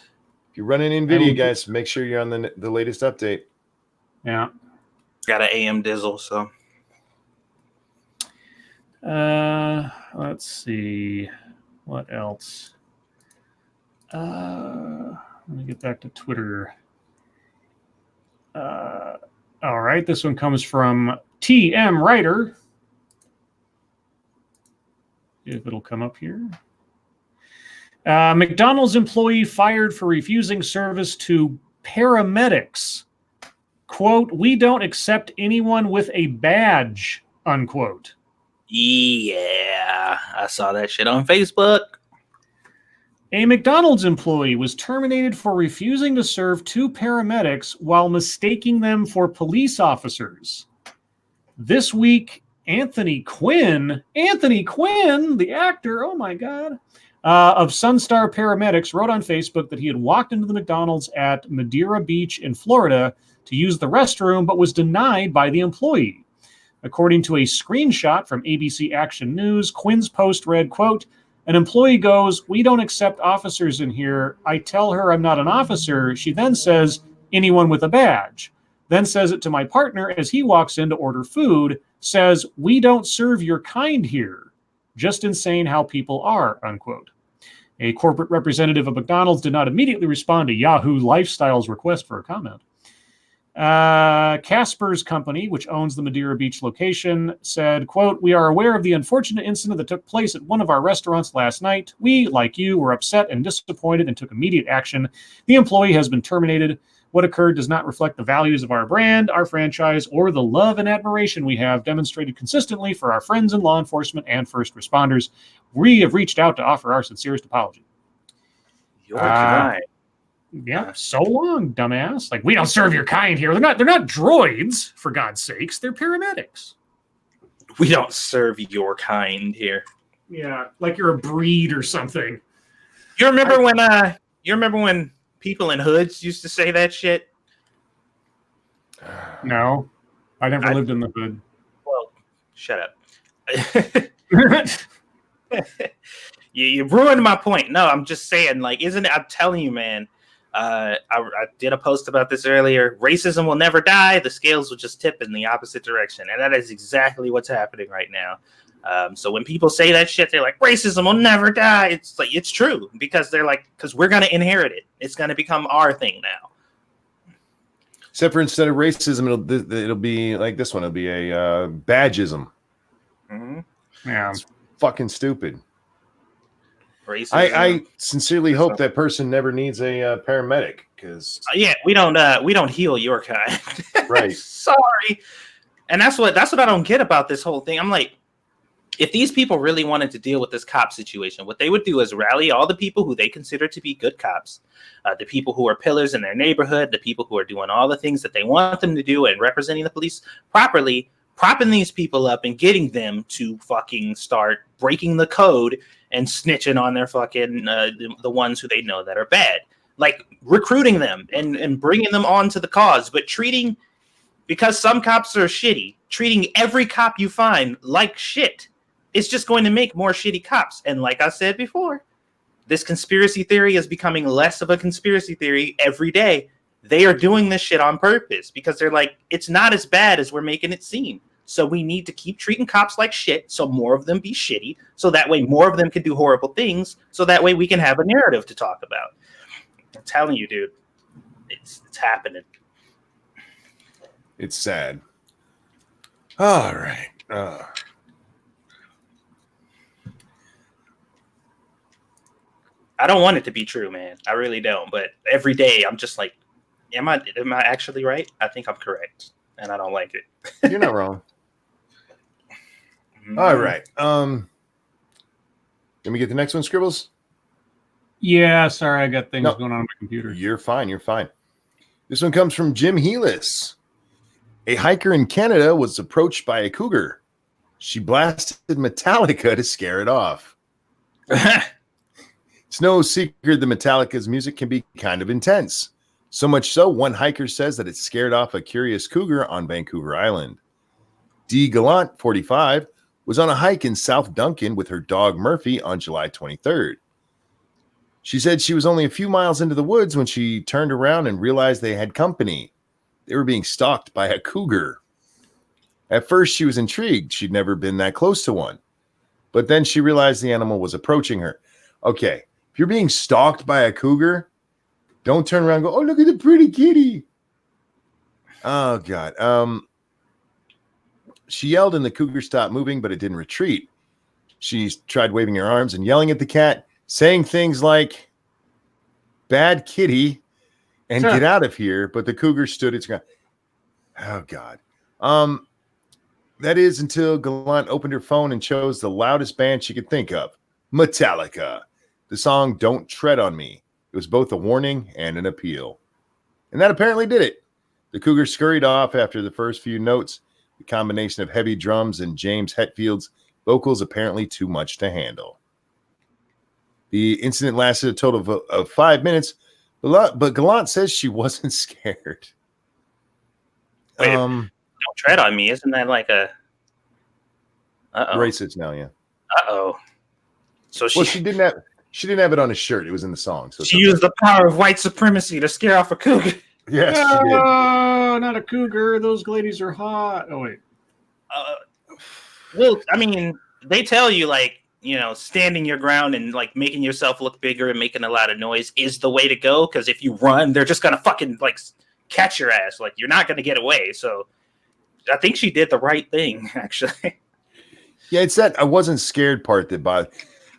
If you're running NVIDIA, guys, make sure you're on the latest update. Yeah, got an AM Dizzle, so. Let's see what else. Let me get back to Twitter. All right, this one comes from TM Writer. If it'll come up here. McDonald's employee fired for refusing service to paramedics. Quote, "We don't accept anyone with a badge," unquote. Yeah, I saw that shit on Facebook. A McDonald's employee was terminated for refusing to serve 2 paramedics while mistaking them for police officers. This week, Anthony Quinn, the actor, oh my God, of Sunstar Paramedics, wrote on Facebook that he had walked into the McDonald's at Madeira Beach in Florida to use the restroom, but was denied by the employee. According to a screenshot from ABC Action News, Quinn's post read, quote, "An employee goes, 'We don't accept officers in here.' I tell her I'm not an officer. She then says, 'Anyone with a badge.' Then says it to my partner as he walks in to order food, says, 'We don't serve your kind here.' Just insane how people are," unquote. A corporate representative of McDonald's did not immediately respond to Yahoo Lifestyle's request for a comment. Casper's company, which owns the Madeira Beach location, said, quote, "We are aware of the unfortunate incident that took place at one of our restaurants last night. We, like you, were upset and disappointed and took immediate action. The employee has been terminated. What occurred does not reflect the values of our brand, our franchise, or the love and admiration we have demonstrated consistently for our friends in law enforcement and first responders. We have reached out to offer our sincerest apology." You're kind. Yeah, so long, dumbass. Like, we don't serve your kind here. They're not droids, for God's sakes. They're paramedics. We don't serve your kind here. Yeah, like you're a breed or something. You remember when people in hoods used to say that shit? No. I never lived in the hood. Well, shut up. You ruined my point. No, I'm just saying, like, isn't it? I'm telling you, man. I did a post about this earlier. Racism will never die. The scales will just tip in the opposite direction. And that is exactly what's happening right now. So when people say that shit, they're like, racism will never die. It's like, it's true, because they're like, because we're going to inherit it. It's going to become our thing now. Except for instead of racism, it'll be like this one. It'll be a badgeism. Mm-hmm. Yeah. It's fucking stupid. Racism. I sincerely hope that person never needs a paramedic, because yeah, we don't heal your kind. Right. Sorry. And that's what I don't get about this whole thing. I'm like, if these people really wanted to deal with this cop situation, what they would do is rally all the people who they consider to be good cops, the people who are pillars in their neighborhood, the people who are doing all the things that they want them to do and representing the police properly, propping these people up and getting them to fucking start breaking the code and snitching on their fucking the ones who they know that are bad, like recruiting them and bringing them on to the cause, but because some cops are shitty, treating every cop you find like shit, it's just going to make more shitty cops. And like I said before, this conspiracy theory is becoming less of a conspiracy theory every day, They are doing this shit on purpose because they're like, it's not as bad as we're making it seem. So we need to keep treating cops like shit so more of them be shitty. So that way more of them can do horrible things. So that way we can have a narrative to talk about. I'm telling you, dude, it's happening. It's sad. All right. I don't want it to be true, man. I really don't. But every day I'm just like, am I actually right? I think I'm correct. And I don't like it. You're not wrong. All right. Let me get the next one, Scribbles. Yeah, sorry, I got things going on my computer. You're fine. You're fine. This one comes from Jim Heelis. A hiker in Canada was approached by a cougar. She blasted Metallica to scare it off. It's no secret that Metallica's music can be kind of intense. So much so, one hiker says that it scared off a curious cougar on Vancouver Island. Dee Gallant, 45, was on a hike in South Duncan with her dog Murphy on July 23rd. She said she was only a few miles into the woods when she turned around and realized they had company. They were being stalked by a cougar. At first, she was intrigued. She'd never been that close to one. But then she realized the animal was approaching her. Okay, if you're being stalked by a cougar, don't turn around and go, oh, look at the pretty kitty. Oh, God. She yelled and the cougar stopped moving, but it didn't retreat. She tried waving her arms and yelling at the cat, saying things like, bad kitty, and get out of here. But the cougar stood its ground. Oh, God. That is until Gallant opened her phone and chose the loudest band she could think of, Metallica. The song Don't Tread on Me. It was both a warning and an appeal. And that apparently did it. The cougar scurried off after the first few notes. The combination of heavy drums and James Hetfield's vocals apparently too much to handle. The incident lasted a total of 5 minutes, but Gallant says she wasn't scared. Wait, don't tread on me. Isn't that like a racist now? Yeah. So she didn't have it on his shirt. It was in the song. So she used the power of white supremacy to scare off a cougar. Yes, she did. Oh, not a cougar. Those ladies are hot. Oh wait. Well, I mean, they tell you like, standing your ground and like making yourself look bigger and making a lot of noise is the way to go. Because if you run, they're just gonna fucking like catch your ass. Like you're not gonna get away. So I think she did the right thing, actually. Yeah, it's that I wasn't scared part that bothered.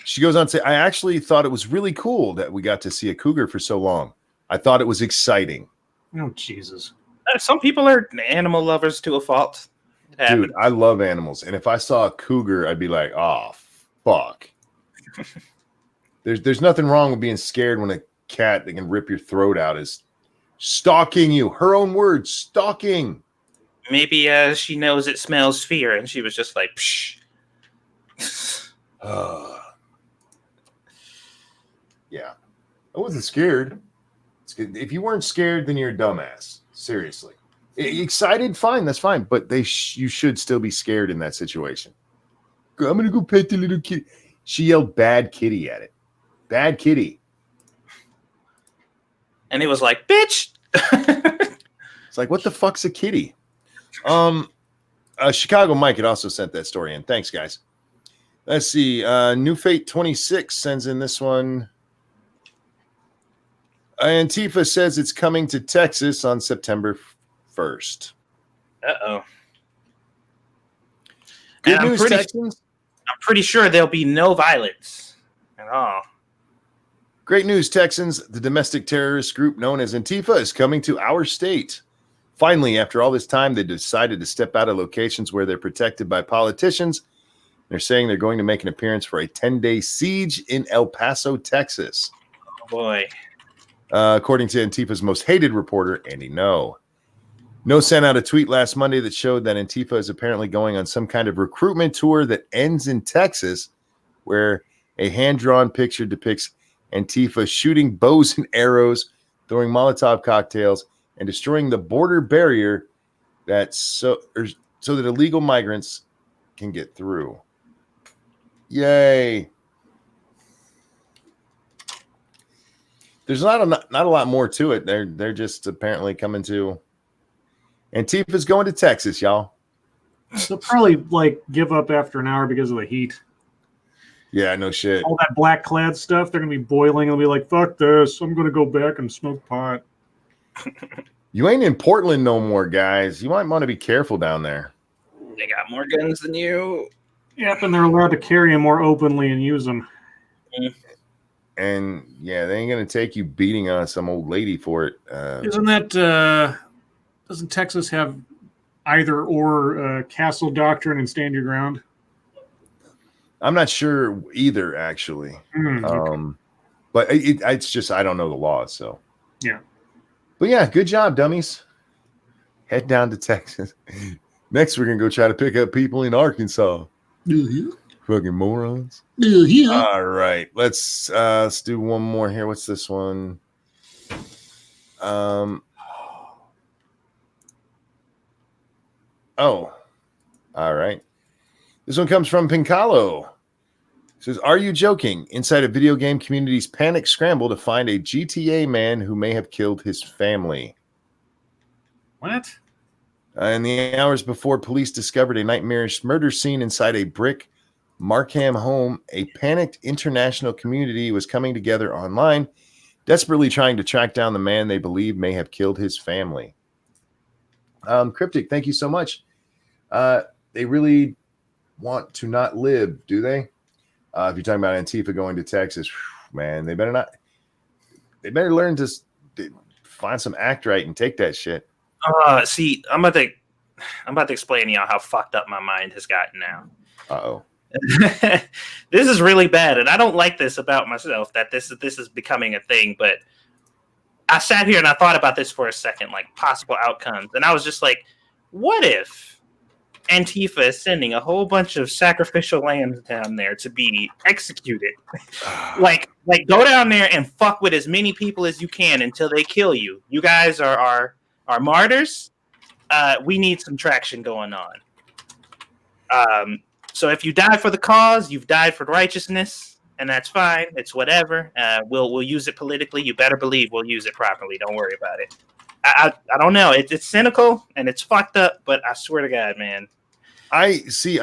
She goes on to say, I actually thought it was really cool that we got to see a cougar for so long. I thought it was exciting. Oh, Jesus. Some people are animal lovers to a fault. Dude, I love animals. And if I saw a cougar, I'd be like, oh, fuck. There's nothing wrong with being scared when a cat that can rip your throat out is stalking you. Her own words, stalking. Maybe she knows it smells fear, and she was just like, psh. Yeah. I wasn't scared. If you weren't scared, then you're a dumbass. Seriously. Excited? Fine. That's fine. But you should still be scared in that situation. I'm going to go pet the little kitty. She yelled bad kitty at it. Bad kitty. And it was like, bitch. It's like, what the fuck's a kitty? Chicago Mike had also sent that story in. Thanks, guys. Let's see. New Fate 26 sends in this one. Antifa says it's coming to Texas on September 1st. Uh-oh. Good news, Texans. I'm pretty sure there'll be no violence at all. Great news, Texans. The domestic terrorist group known as Antifa is coming to our state. Finally, after all this time, they decided to step out of locations where they're protected by politicians. They're saying they're going to make an appearance for a 10-day siege in El Paso, Texas. Oh, boy. According to Antifa's most hated reporter, Andy No. No sent out a tweet last Monday that showed that Antifa is apparently going on some kind of recruitment tour that ends in Texas, where a hand-drawn picture depicts Antifa shooting bows and arrows, throwing Molotov cocktails, and destroying the border barrier so that illegal migrants can get through. Yay. There's not a lot more to it. They're just apparently coming to. Antifa's going to Texas, y'all. They'll probably like give up after an hour because of the heat. Yeah, no shit. All that black clad stuff, they're gonna be boiling. They'll be like, "Fuck this! I'm gonna go back and smoke pot." You ain't in Portland no more, guys. You might want to be careful down there. They got more guns than you. Yep, and they're allowed to carry them more openly and use them. And yeah, they ain't gonna take you beating on some old lady for it. Isn't that doesn't Texas have either or castle doctrine and stand your ground? I'm not sure either, actually. Okay. But it's just I don't know the laws, so yeah. But yeah, good job, dummies. Head down to Texas. Next, we're gonna go try to pick up people in Arkansas. Fucking morons. All right, let's do one more here. What's this one? Oh, all right. This one comes from Pincalo. It says, "Are you joking? Inside a video game community's panic scramble to find a GTA man who may have killed his family." What? In the hours before police discovered a nightmarish murder scene inside a brick Markham home, a panicked international community was coming together online, desperately trying to track down the man they believe may have killed his family. Cryptic, thank you so much. They really want to not live, do they? If you're talking about Antifa going to Texas, man, they better not. They better learn to find some act right and take that shit. See, I'm about to explain to y'all how fucked up my mind has gotten now. Uh-oh. This is really bad, and I don't like this about myself, that this is becoming a thing, but I sat here and I thought about this for a second, like possible outcomes, and I was just like, what if Antifa is sending a whole bunch of sacrificial lambs down there to be executed? like go down there and fuck with as many people as you can until they kill you. You guys are martyrs. We need some traction going on. So if you die for the cause, you've died for righteousness, and that's fine. It's whatever. We'll use it politically. You better believe we'll use it properly. Don't worry about it. I don't know. It's cynical and it's fucked up, but I swear to God, man. I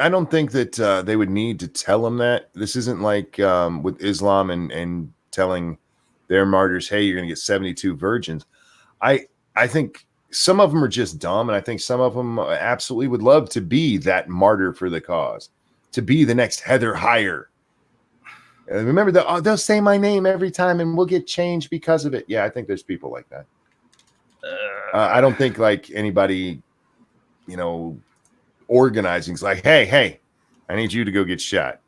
don't think that they would need to tell them that. This isn't like with Islam and telling their martyrs, hey, you're going to get 72 virgins. I think some of them are just dumb, and I think some of them absolutely would love to be that martyr for the cause, to be the next Heather Heyer. Remember, they'll say my name every time, and we'll get changed because of it. Yeah, I think there's people like that. I don't think like anybody, organizing is like, hey, I need you to go get shot.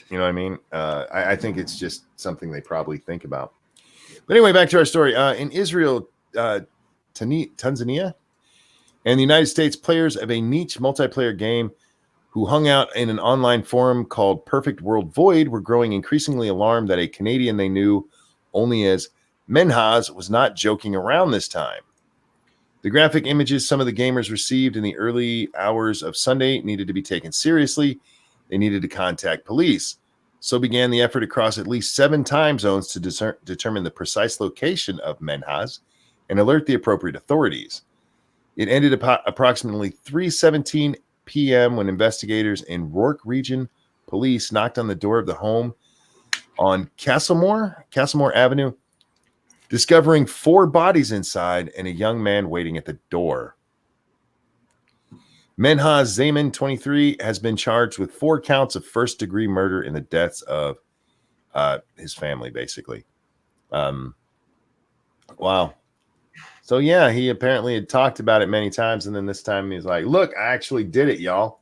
You know what I mean? I think it's just something they probably think about. But anyway, back to our story. In Israel, Tanzania, and the United States, players of a niche multiplayer game who hung out in an online forum called Perfect World Void were growing increasingly alarmed that a Canadian they knew only as Menhaz was not joking around this time. The graphic images some of the gamers received in the early hours of Sunday needed to be taken seriously. They needed to contact police. So began the effort across at least 7 time zones to determine the precise location of Menhaz and alert the appropriate authorities. It ended approximately 3:17 p.m. when investigators in Rourke Region Police knocked on the door of the home on Castlemore Avenue, discovering 4 bodies inside and a young man waiting at the door. Menhaz Zaman, 23, has been charged with 4 counts of first-degree murder in the deaths of his family, basically. Wow. So, yeah, he apparently had talked about it many times, and then this time he's like, look, I actually did it, y'all.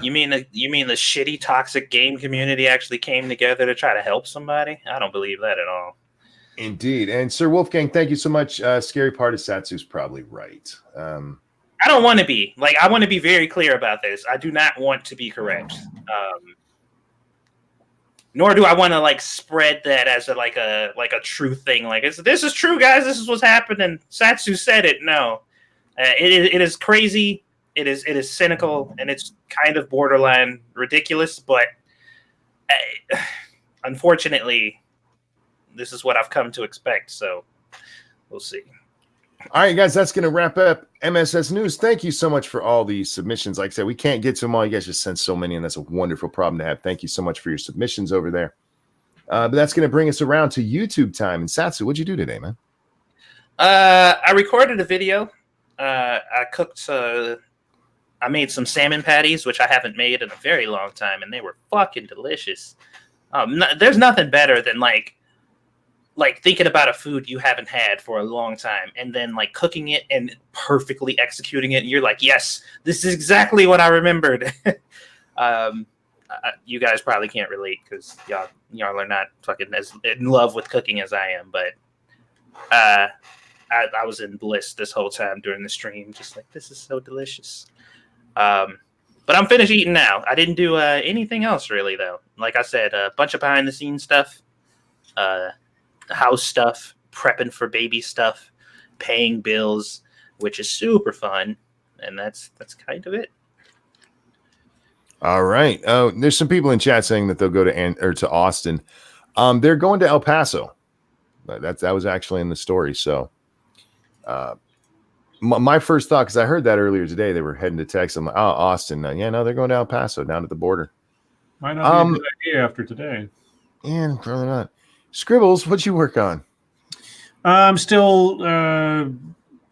You mean the shitty, toxic game community actually came together to try to help somebody? I don't believe that at all. Indeed. And Sir Wolfgang, thank you so much. Scary part of Satsu's probably right. I don't want to be. I want to be very clear about this. I do not want to be correct. Nor do I want to spread that as a true thing. This is true, guys. This is what's happening. Satsu said it. No, it is crazy. It is cynical, and it's kind of borderline ridiculous. But unfortunately, this is what I've come to expect. So we'll see. All right, guys, that's going to wrap up MSS News. Thank you so much for all the submissions. Like I said, we can't get to them all. You guys just sent so many, and that's a wonderful problem to have. Thank you so much for your submissions over there. But that's going to bring us around to YouTube time. And Satsu, what'd you do today, man? I recorded a video. I cooked. I made some salmon patties, which I haven't made in a very long time, and they were fucking delicious. There's nothing better than like thinking about a food you haven't had for a long time and then like cooking it and perfectly executing it. And you're like, yes, this is exactly what I remembered. You guys probably can't relate because y'all are not fucking as in love with cooking as I am. But I was in bliss this whole time during the stream. Just like, this is so delicious. But I'm finished eating now. I didn't do anything else really though. Like I said, a bunch of behind the scenes stuff. House stuff, prepping for baby stuff, paying bills, which is super fun, and that's kind of it. All right. There's some people in chat saying that they'll go to Austin. They're going to El Paso. That was actually in the story. So, my first thought, because I heard that earlier today, they were heading to Texas. I'm like, oh, Austin. Yeah, no, they're going to El Paso, down at the border. Might not be a good idea after today. Yeah, probably not. Scribbles, what'd you work on? I'm still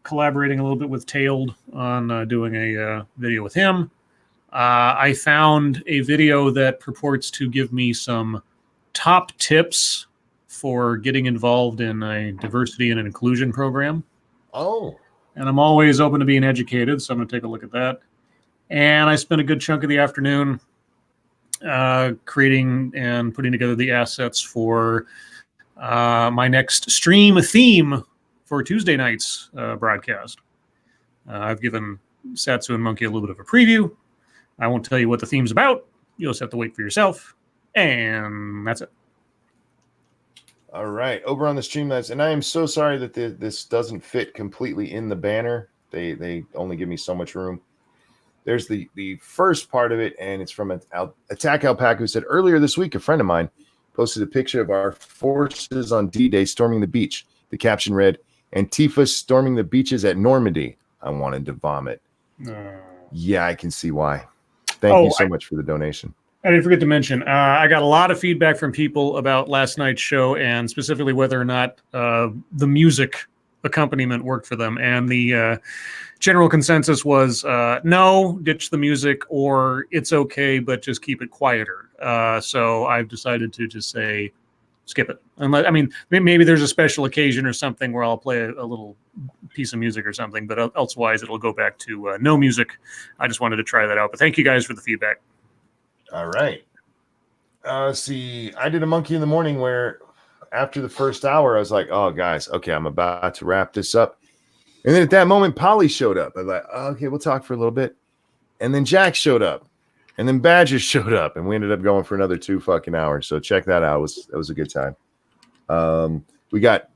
collaborating a little bit with Tailed on doing a video with him. I found a video that purports to give me some top tips for getting involved in a diversity and inclusion program. Oh. And I'm always open to being educated, so I'm going to take a look at that. And I spent a good chunk of the afternoon creating and putting together the assets for my next stream theme for Tuesday night's broadcast. I've given Satsu and Monkey a little bit of a preview. I won't tell you what the theme's about. You'll just have to wait for yourself. And that's it. All right. Over on the Streamlabs, and I am so sorry that this doesn't fit completely in the banner. They only give me so much room. There's the first part of it, and it's from Attack Alpaca, who said, earlier this week, a friend of mine posted a picture of our forces on D-Day storming the beach. The caption read, Antifa storming the beaches at Normandy. I wanted to vomit. Yeah, I can see why. Thank you so much for the donation. I didn't forget to mention, I got a lot of feedback from people about last night's show and specifically whether or not the music accompaniment worked for them. And the general consensus was no, ditch the music, or it's okay, but just keep it quieter. So I've decided to just say, skip it. I mean, maybe there's a special occasion or something where I'll play a little piece of music or something, but elsewise it'll go back to no music. I just wanted to try that out. But thank you guys for the feedback. All right. See, I did a Monkey in the Morning where after the first hour, I was like, oh, guys, okay, I'm about to wrap this up. And then at that moment, Polly showed up. I was like, oh, okay, we'll talk for a little bit. And then Jack showed up. And then Badger showed up. And we ended up going for another 2 fucking hours. So check that out. It was a good time. We got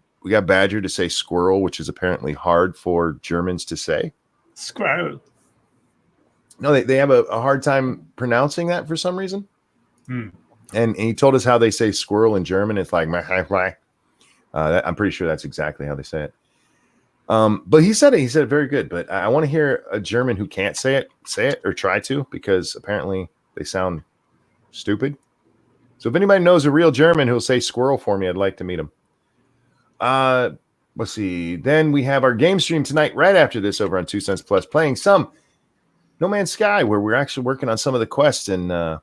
Badger to say squirrel, which is apparently hard for Germans to say. Squirrel. No, they have a hard time pronouncing that for some reason. And he told us how they say squirrel in German. It's like, I'm pretty sure that's exactly how they say it. But he said it very good. But I want to hear a German who can't say it or try to, because apparently they sound stupid. So if anybody knows a real German who'll say squirrel for me, I'd like to meet him. Let's see. Then we have our game stream tonight right after this over on 2 Cents Plus, playing some No Man's Sky, where we're actually working on some of the quests, and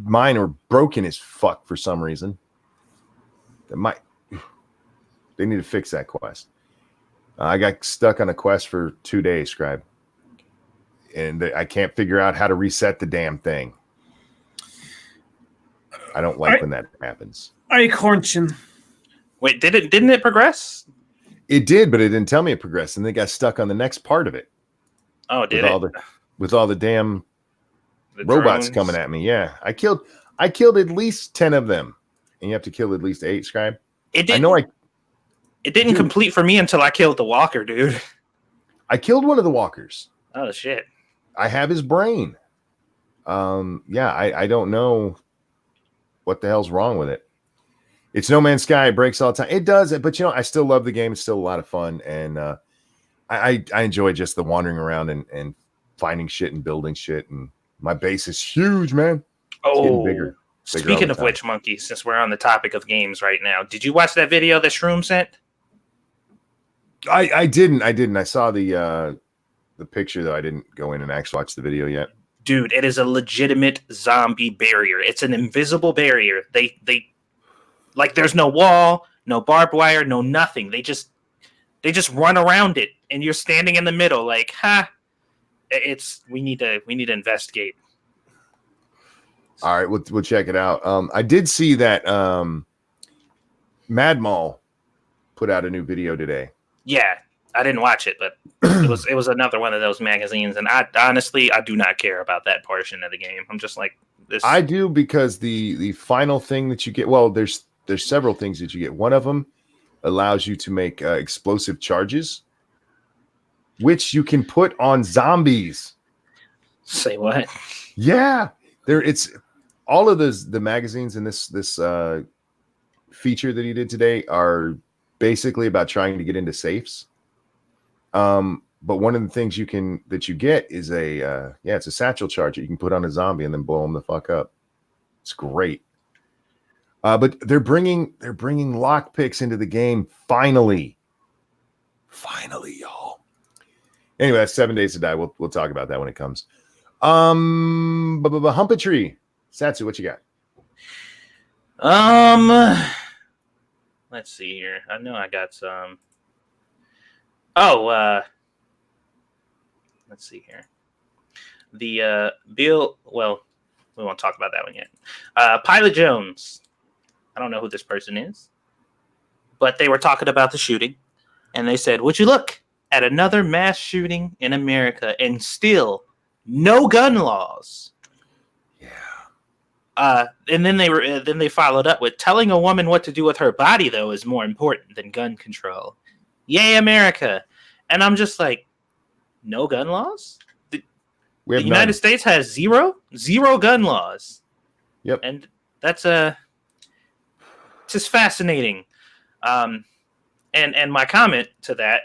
mine are broken as fuck for some reason. They need to fix that quest. I got stuck on a quest for 2 days, Scribe, and I can't figure out how to reset the damn thing. I don't like when that happens. Eichhornchen. Wait, didn't it progress? It did, but it didn't tell me it progressed, and they got stuck on the next part of it. Oh, did it? With all the damn robots drones coming at me. Yeah, I killed at least 10 of them, and you have to kill at least 8, Scribe. It didn't complete for me until I killed the walker, dude. I killed one of the walkers. Oh shit! I have his brain. Yeah, I don't know what the hell's wrong with it. It's No Man's Sky. It breaks all the time. It does it, but I still love the game. It's still a lot of fun, and I enjoy just the wandering around and finding shit and building shit. And my base is huge, man. It's getting bigger. Speaking of which, Monkey, since we're on the topic of games right now, did you watch that video that Shroom sent? I didn't. I saw the picture, though. I didn't go in and actually watch the video yet. Dude, it is a legitimate zombie barrier. It's an invisible barrier. They like, there's no wall, no barbed wire, no nothing. They just run around it, and you're standing in the middle, like, we need to investigate. All right, we'll check it out. I did see that Mad Mall put out a new video today. Yeah, I didn't watch it, but it was another one of those magazines, and I honestly do not care about that portion of the game. I'm just like this. I do, because the final thing that you get. Well, there's several things that you get. One of them allows you to make explosive charges, which you can put on zombies. Say what? Yeah, it's all of the magazines in this feature that he did today are basically about trying to get into safes. But one of the things you get is it's a satchel charge that you can put on a zombie and then blow them the fuck up. It's great. But they're bringing lockpicks into the game finally, y'all. Anyway, that's 7 Days to Die. We'll talk about that when it comes. Humpatry, Satsu, what you got? Let's see here. I know I got some. Let's see here. The Bill. Well, we won't talk about that one yet. Pilot Jones. I don't know who this person is, but they were talking about the shooting, and they said, "Would you look at another mass shooting in America and still no gun laws?" And then they followed up with, "Telling a woman what to do with her body, though, is more important than gun control. Yay, America!" And I'm just like, no gun laws? The United States has zero gun laws. Yep. And that's just fascinating. And my comment to that,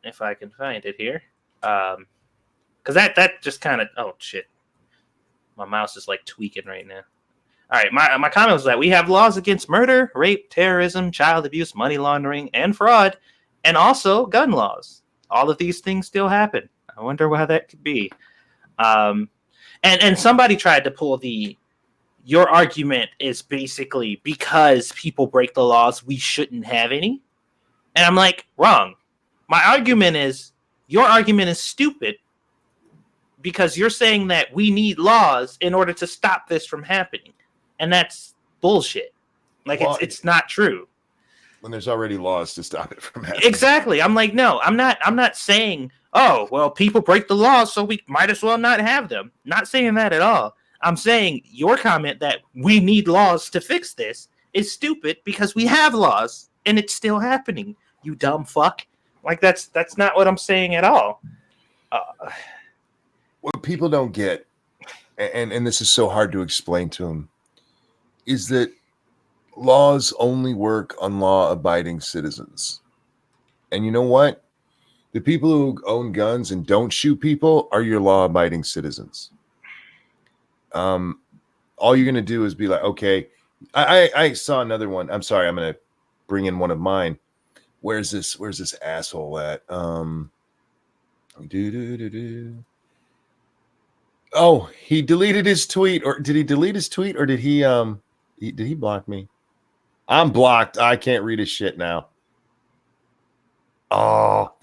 if I can find it here, because that just kind of, oh shit. My mouse is like tweaking right now. All right, my comment was that we have laws against murder, rape, terrorism, child abuse, money laundering, and fraud, and also gun laws. All of these things still happen. I wonder why that could be. And somebody tried to pull your argument is basically because people break the laws, we shouldn't have any. And I'm like, wrong. My argument is, your argument is stupid, because you're saying that we need laws in order to stop this from happening. And that's bullshit. Like, well, it's not true. When there's already laws to stop it from happening. Exactly. I'm like, no, I'm not saying, oh, well, people break the laws, so we might as well not have them. Not saying that at all. I'm saying your comment that we need laws to fix this is stupid, because we have laws and it's still happening. You dumb fuck. Like, that's not what I'm saying at all. What people don't get, and this is so hard to explain to them, is that laws only work on law-abiding citizens. And you know what? The people who own guns and don't shoot people are your law-abiding citizens. All you're going to do is be like, okay, I saw another one. I'm sorry, I'm going to bring in one of mine. Where's this asshole at? Oh, he deleted his tweet. Or did he delete his tweet, or did he block me? I'm blocked. I can't read his shit now. Oh,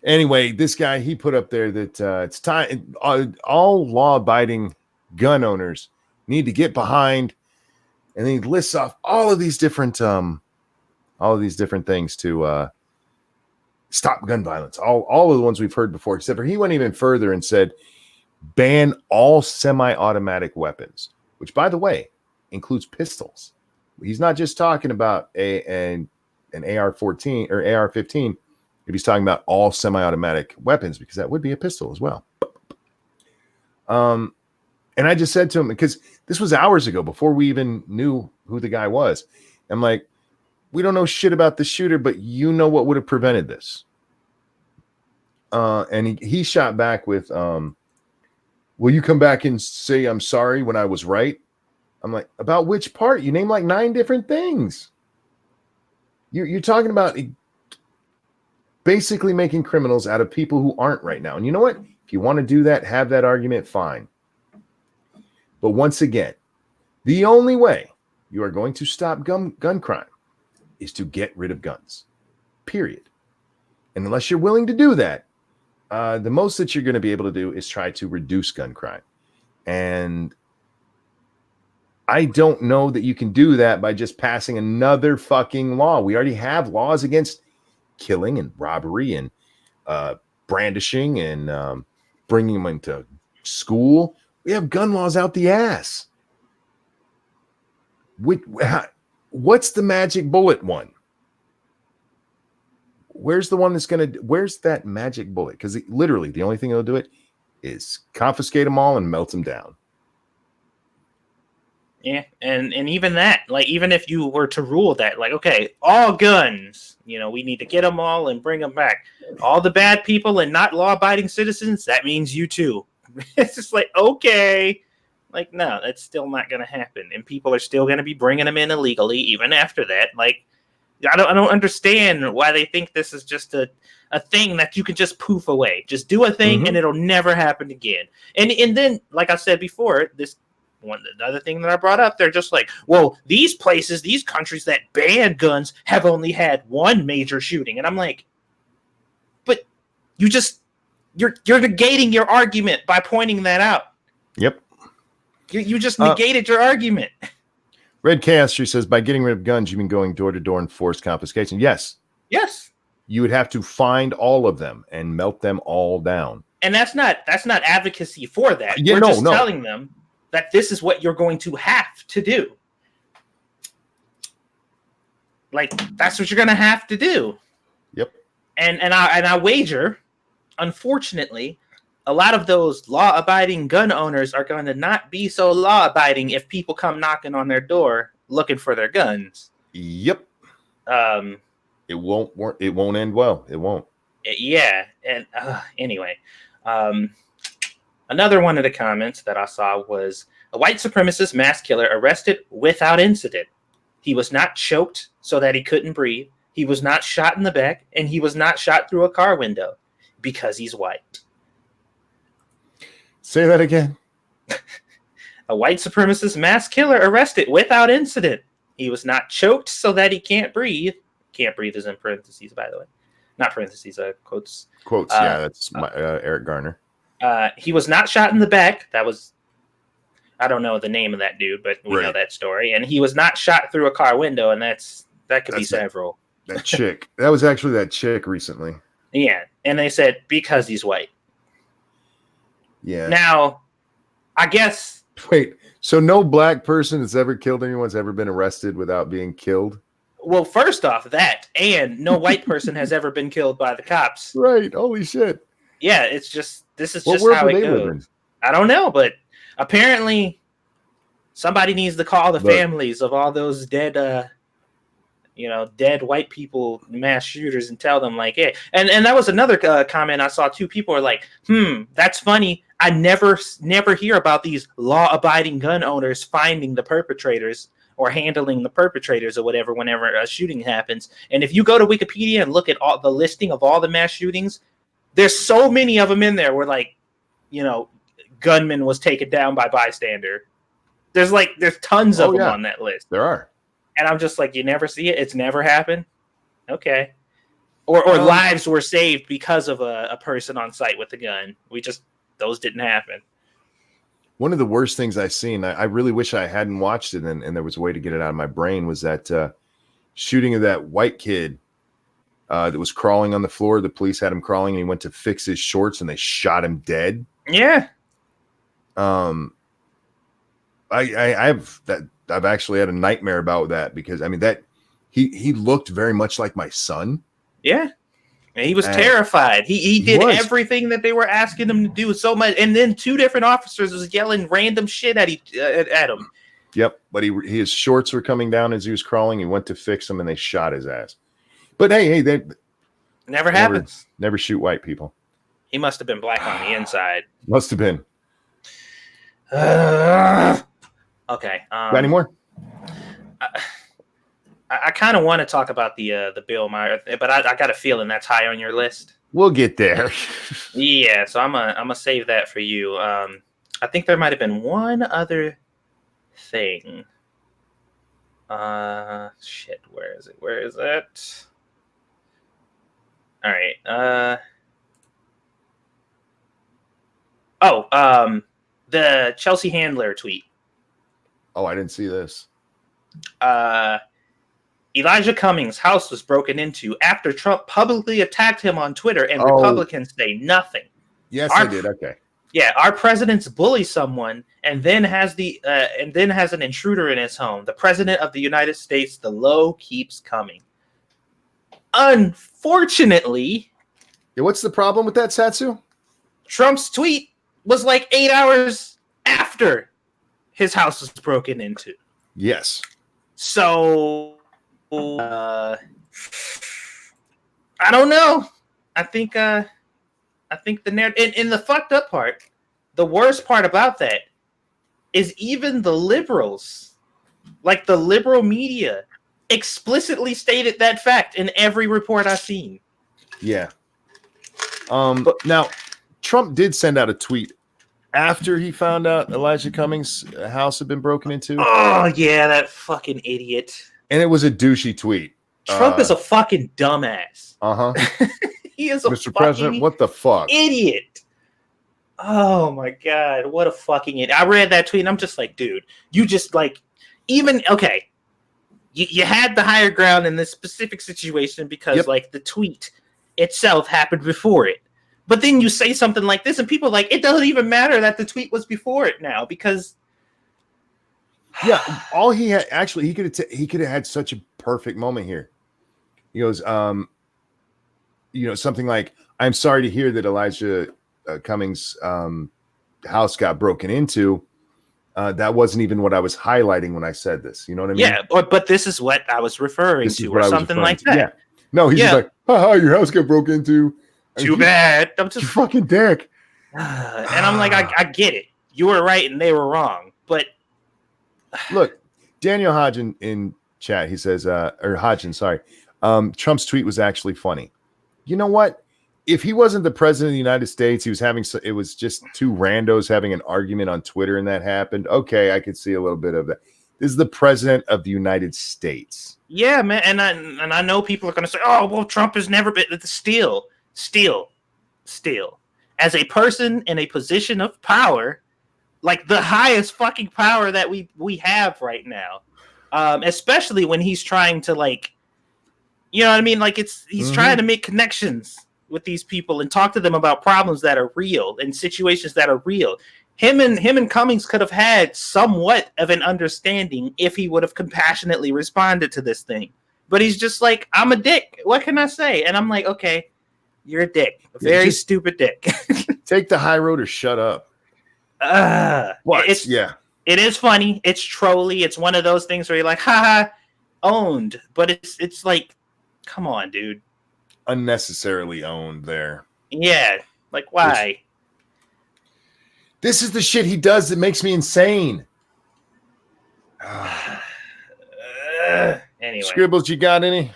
anyway, this guy, he put up there that it's time. All law-abiding gun owners need to get behind, and then he lists off all of these different things to stop gun violence. All of the ones we've heard before, except for he went even further and said, ban all semi-automatic weapons, which, by the way, includes pistols. He's not just talking about an AR-14 or AR-15. If he's talking about all semi-automatic weapons, because that would be a pistol as well. And I just said to him, because this was hours ago, before we even knew who the guy was, I'm like, we don't know shit about the shooter, but you know what would have prevented this. And he shot back with, will you come back and say I'm sorry when I was right? I'm like, about which part? You name like 9 different things. You're talking about basically making criminals out of people who aren't right now. And you know what? If you want to do that, have that argument, fine. But once again, the only way you are going to stop gun crime is to get rid of guns, period. And unless you're willing to do that, the most that you're going to be able to do is try to reduce gun crime. And I don't know that you can do that by just passing another fucking law. We already have laws against killing and robbery and brandishing and bringing them into school. We have gun laws out the ass. What's the magic bullet one? Where's the one that's going to, where's that magic bullet? Because literally the only thing that'll do it is confiscate them all and melt them down. Yeah, and even that, like, even if you were to rule that, like, okay, all guns, you know, we need to get them all and bring them back. All the bad people and not law-abiding citizens, that means you too. It's just like, okay. Like, no, that's still not going to happen. And people are still going to be bringing them in illegally even after that. Like, I don't understand why they think this is just a thing that you can just poof away. Just do a thing and it'll never happen again. And then, like I said before, another thing that I brought up, they're just like, well, these places, these countries that ban guns have only had one major shooting. And I'm like, but you're negating your argument by pointing that out. Yep. You just negated your argument. Red Castry says, by getting rid of guns, you mean going door to door and forced confiscation? Yes. Yes. You would have to find all of them and melt them all down. And that's not advocacy for that. We're just telling them that this is what you're going to have to do. Like, that's what you're going to have to do. Yep. And I wager, unfortunately, a lot of those law-abiding gun owners are going to not be so law-abiding if people come knocking on their door looking for their guns. Yep. It won't end well. It won't. Yeah. And anyway, another one of the comments that I saw was a white supremacist mass killer arrested without incident. He was not choked so that he couldn't breathe. He was not shot in the back, and he was not shot through a car window because he's white. Say that again. A white supremacist mass killer arrested without incident. He was not choked so that he can't breathe. Can't breathe is in parentheses, by the way. Not parentheses, quotes. Quotes, yeah, that's Eric Garner. He was not shot in the back. That was, I don't know the name of that dude, but we know that story. And he was not shot through a car window, and that could be several. That chick. That was actually that chick recently. Yeah, and they said because he's white. Yeah. Now, I guess. Wait, so no black person that's ever killed anyone's ever been arrested without being killed? Well, first off, that, and no white person has ever been killed by the cops. Right. Holy shit. Yeah, it's just, this is just how it goes. I don't know, but apparently somebody needs to call the families of all those dead white people, mass shooters, and tell them, like, hey. And that was another comment I saw too. People are like, that's funny. I never hear about these law-abiding gun owners finding the perpetrators or handling the perpetrators or whatever whenever a shooting happens. And if you go to Wikipedia and look at all the listing of all the mass shootings, there's so many of them in there where, like, gunman was taken down by bystander. There's tons of them on that list. There are. And I'm just like, you never see it? It's never happened? Okay. Or lives were saved because of a person on site with a gun. Those didn't happen. One of the worst things I've seen, I really wish I hadn't watched it and there was a way to get it out of my brain, was that shooting of that white kid that was crawling on the floor. The police had him crawling and he went to fix his shorts and they shot him dead. Yeah. I've actually had a nightmare about that because that he looked very much like my son. Yeah. And he was terrified. He did everything that they were asking him to do so much. And then 2 different officers was yelling random shit at him. Yep, but his shorts were coming down as he was crawling. He went to fix them, and they shot his ass. But hey, they never happens. Never shoot white people. He must have been black on the inside. Must have been. Okay. Got any more? I kind of want to talk about the Bill Maher, but I got a feeling that's high on your list. We'll get there. Yeah, so I'm gonna save that for you. I think there might have been one other thing. Shit, where is it? Where is it? All right. The Chelsea Handler tweet. Oh, I didn't see this. Elijah Cummings' house was broken into after Trump publicly attacked him on Twitter, and Republicans say nothing. Yes, I did. Okay. Yeah, our president's bully someone and then has an intruder in his home. The president of the United States, the low keeps coming. Unfortunately, what's the problem with that, Satsu? Trump's tweet was like 8 hours after his house was broken into. Yes. So I don't know. I think the narrative, and the fucked up part, the worst part about that is even the liberals, like the liberal media, explicitly stated that fact in every report I've seen. Yeah. Now, Trump did send out a tweet after he found out Elijah Cummings' house had been broken into. Oh, yeah, that fucking idiot. And it was a douchey tweet. Trump is a fucking dumbass. Uh-huh. He is a Mr. President, what the fuck? Idiot. Oh, my God. What a fucking idiot. I read that tweet, and I'm just like, dude, you just like, even, okay, you had the higher ground in this specific situation because, like, the tweet itself happened before it. But then you say something like this, and people are like, it doesn't even matter that the tweet was before it now because. Yeah, all he had, actually, he could have had such a perfect moment here. He goes, something like, I'm sorry to hear that Elijah Cummings' house got broken into. That wasn't even what I was highlighting when I said this. You know what I mean? Yeah, but this is what I was referring to, or something like that. Yeah. No, he's just like, haha, your house got broken into. Too bad. I'm just you fucking dick. And I'm like, I get it. You were right and they were wrong. But look, Daniel Hodgin in chat, he says, or Hodgin, sorry. Trump's tweet was actually funny. You know what? If he wasn't the president of the United States, it was just two randos having an argument on Twitter and that happened. Okay, I could see a little bit of that. This is the president of the United States. Yeah, man. And I know people are going to say, oh, well, Trump has never been still. As a person in a position of power, like the highest fucking power that we have right now, especially when he's trying to, like, you know what I mean? Like he's trying to make connections with these people and talk to them about problems that are real and situations that are real. Him and Cummings could have had somewhat of an understanding if he would have compassionately responded to this thing. But he's just like, I'm a dick. What can I say? And I'm like, okay, you're a dick. A very stupid dick. Take the high road or shut up. What? Yeah. It is funny. It's trolly. It's one of those things where you're like, haha, owned. But it's like, come on, dude. Unnecessarily owned there. Yeah. Like, why? This is the shit he does that makes me insane. Anyway. Scribbles, you got any?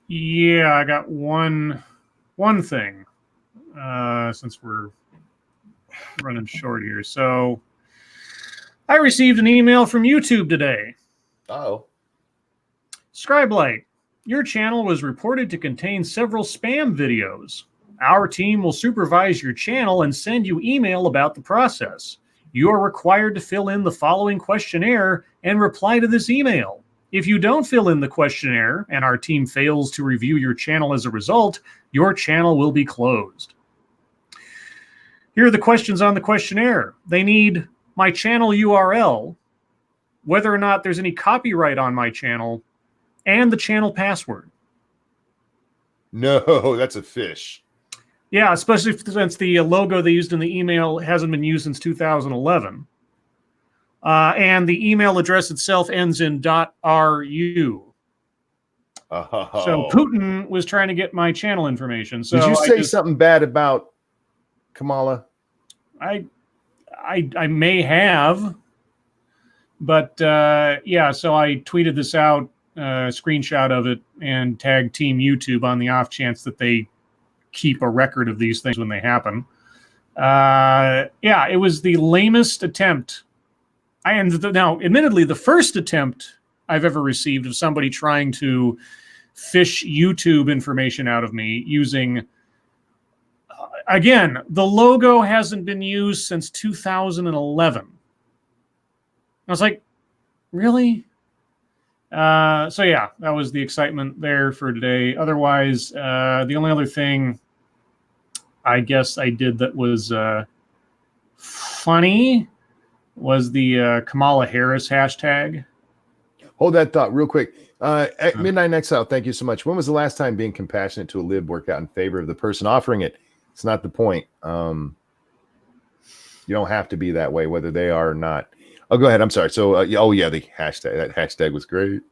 Yeah, I got one thing. Since we're running short here. So I received an email from YouTube today. Oh. Scribe, your channel was reported to contain several spam videos. Our team will supervise your channel and send you email about the process. You are required to fill in the following questionnaire and reply to this email. If you don't fill in the questionnaire and our team fails to review your channel as a result, your channel will be closed. Here are the questions on the questionnaire. They need my channel URL, whether or not there's any copyright on my channel, and the channel password. No, that's a fish. Yeah, especially since the logo they used in the email hasn't been used since 2011. And the email address itself ends in .ru. Oh. So Putin was trying to get my channel information. So did you say something bad about Kamala? I may have, but yeah. So I tweeted this out, screenshot of it, and tagged Team YouTube on the off chance that they keep a record of these things when they happen. Yeah, it was the lamest attempt. Now, admittedly, the first attempt I've ever received of somebody trying to fish YouTube information out of me using, again, the logo hasn't been used since 2011. I was like, really? So yeah, that was the excitement there for today. Otherwise, the only other thing I guess I did that was funny was the Kamala Harris hashtag. Hold that thought real quick. Midnight Exile, thank you so much. When was the last time being compassionate to a lib worked out in favor of the person offering it? It's not the point. You don't have to be that way, whether they are or not. Oh, go ahead. I'm sorry. So, oh yeah, the hashtag. That hashtag was great.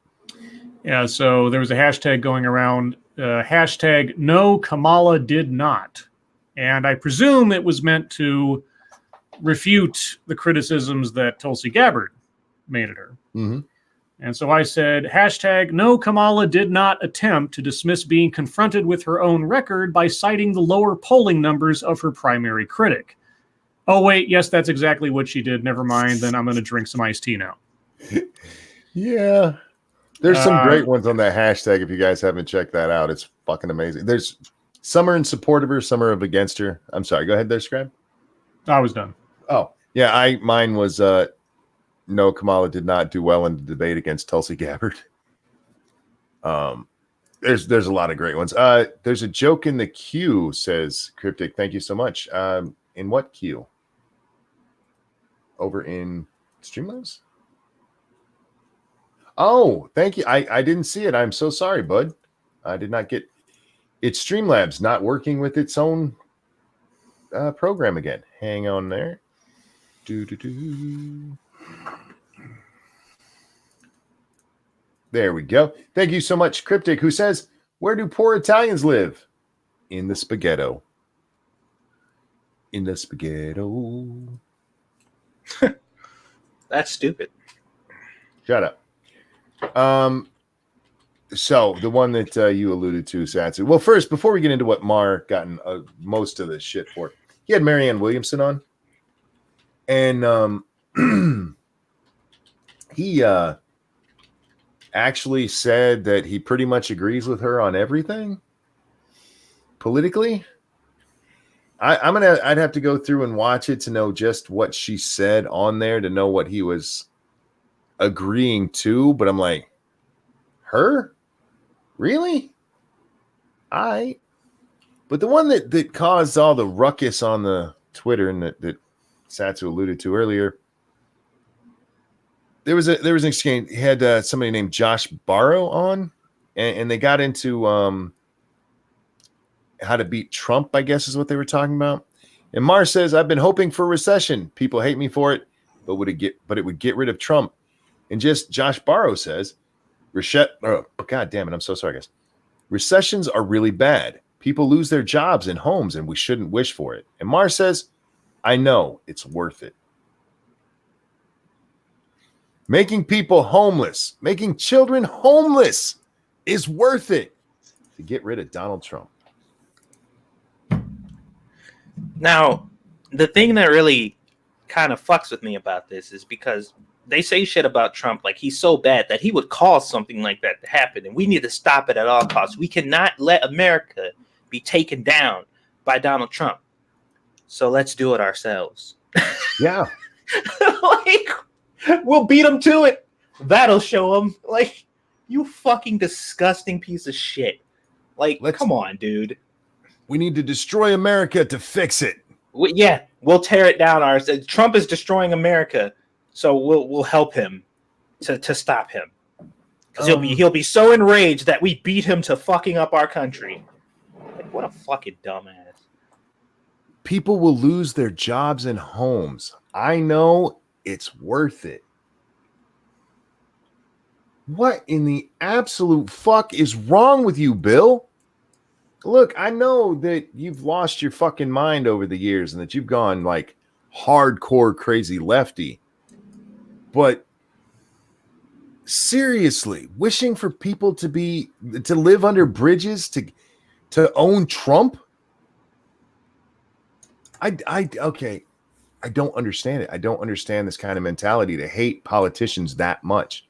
Yeah. So there was a hashtag going around. Hashtag No Kamala Did Not, and I presume it was meant to refute the criticisms that Tulsi Gabbard made at her. Mm-hmm. And so I said, hashtag No Kamala did not attempt to dismiss being confronted with her own record by citing the lower polling numbers of her primary critic. Oh, wait, yes, that's exactly what she did. Never mind. Then I'm going to drink some iced tea now. Yeah. There's some great ones on that hashtag. If you guys haven't checked that out, it's fucking amazing. There's some are in support of her, some are against her. I'm sorry. Go ahead there, Scribe. I was done. Oh, yeah. Mine was no, Kamala did not do well in the debate against Tulsi Gabbard. There's a lot of great ones. There's a joke in the queue, says Cryptic. Thank you so much. In what queue? Over in Streamlabs? Oh, thank you. I didn't see it. I'm so sorry, bud. I did not get it's Streamlabs not working with its own program again. Hang on there. There we go. Thank you so much, Cryptic, who says, where do poor Italians live? In the spaghetto. In the spaghetto. That's stupid. Shut up. So the one that you alluded to, Satsu. Well, first, before we get into what Mar gotten most of the shit for, he had Marianne Williamson on, and he actually said that he pretty much agrees with her on everything politically. I'd have to go through and watch it to know just what she said on there to know what he was agreeing to, but I'm like, her? Really? But the one that caused all the ruckus on the Twitter and that Satsu alluded to earlier, there was an exchange. He had somebody named Josh Barrow on, and they got into how to beat Trump, I guess is what they were talking about. And Mar says, I've been hoping for a recession. People hate me for it, but it would get rid of Trump. And just Josh Barrow says, God damn it, I'm so sorry, guys. Recessions are really bad. People lose their jobs and homes, and we shouldn't wish for it. And Mar says, I know it's worth it. Making people homeless, making children homeless is worth it to get rid of Donald Trump. Now, the thing that really kind of fucks with me about this is because they say shit about Trump like he's so bad that he would cause something like that to happen, and we need to stop it at all costs. We cannot let America be taken down by Donald Trump. So let's do it ourselves. Yeah. Like, we'll beat him to it. That'll show him. Like, you fucking disgusting piece of shit. Like, come on, dude. We need to destroy America to fix it. We'll tear it down. Trump is destroying America, so we'll help him to stop him. Because he'll be so enraged that we beat him to fucking up our country. Like, what a fucking dumbass. People will lose their jobs and homes. I know it's worth it. What in the absolute fuck is wrong with you, Bill? Look, I know that you've lost your fucking mind over the years and that you've gone like hardcore crazy lefty. But seriously, wishing for people to live under bridges, to own Trump? Okay. I don't understand it. I don't understand this kind of mentality to hate politicians that much.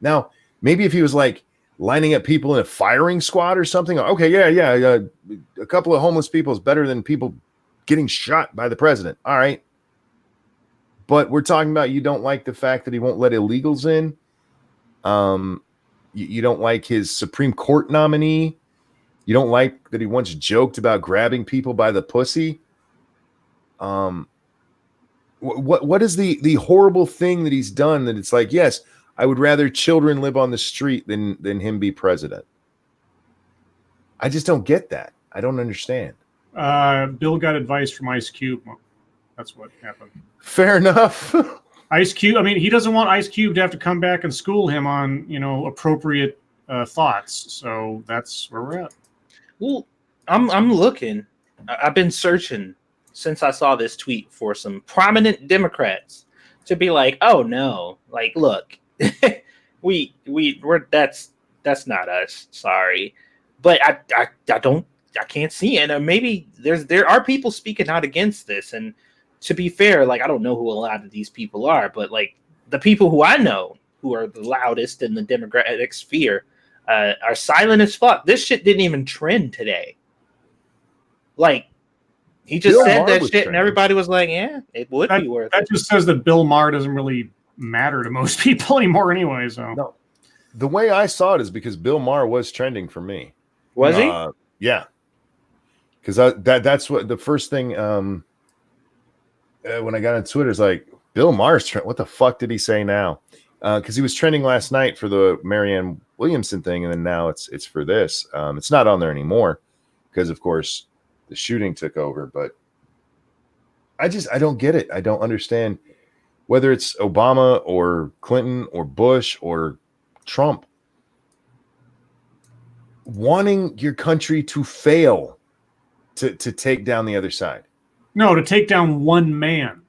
Now, maybe if he was like lining up people in a firing squad or something, okay, yeah, a couple of homeless people is better than people getting shot by the president. All right. But we're talking about you don't like the fact that he won't let illegals in. You don't like his Supreme Court nominee. You don't like that he once joked about grabbing people by the pussy. What is the horrible thing that he's done that it's like, yes, I would rather children live on the street than him be president? I just don't get that. I don't understand. Bill got advice from Ice Cube. That's what happened. Fair enough. Ice Cube. I mean, he doesn't want Ice Cube to have to come back and school him on, appropriate thoughts. So that's where we're at. Well, I'm looking. I've been searching since I saw this tweet for some prominent Democrats to be like, oh no, like, look, we're that's not us. Sorry. But I can't see it. And maybe there are people speaking out against this. And to be fair, like, I don't know who a lot of these people are, but like the people who I know who are the loudest in the Democratic sphere are silent as fuck. This shit didn't even trend today. Like, he just said that shit, and everybody was like, "Yeah, it would be worth it." That just says that Bill Maher doesn't really matter to most people anymore, anyway. So, no, the way I saw it is because Bill Maher was trending for me. Was he? Yeah, because that's what the first thing when I got on Twitter is like, Bill Maher's trend. What the fuck did he say now? Because he was trending last night for the Marianne Williamson thing, and then now it's for this. It's not on there anymore because, of course, the shooting took over. But I don't get it. I don't understand whether it's Obama or Clinton or Bush or Trump wanting your country to fail to take down the other side. No, to take down one man.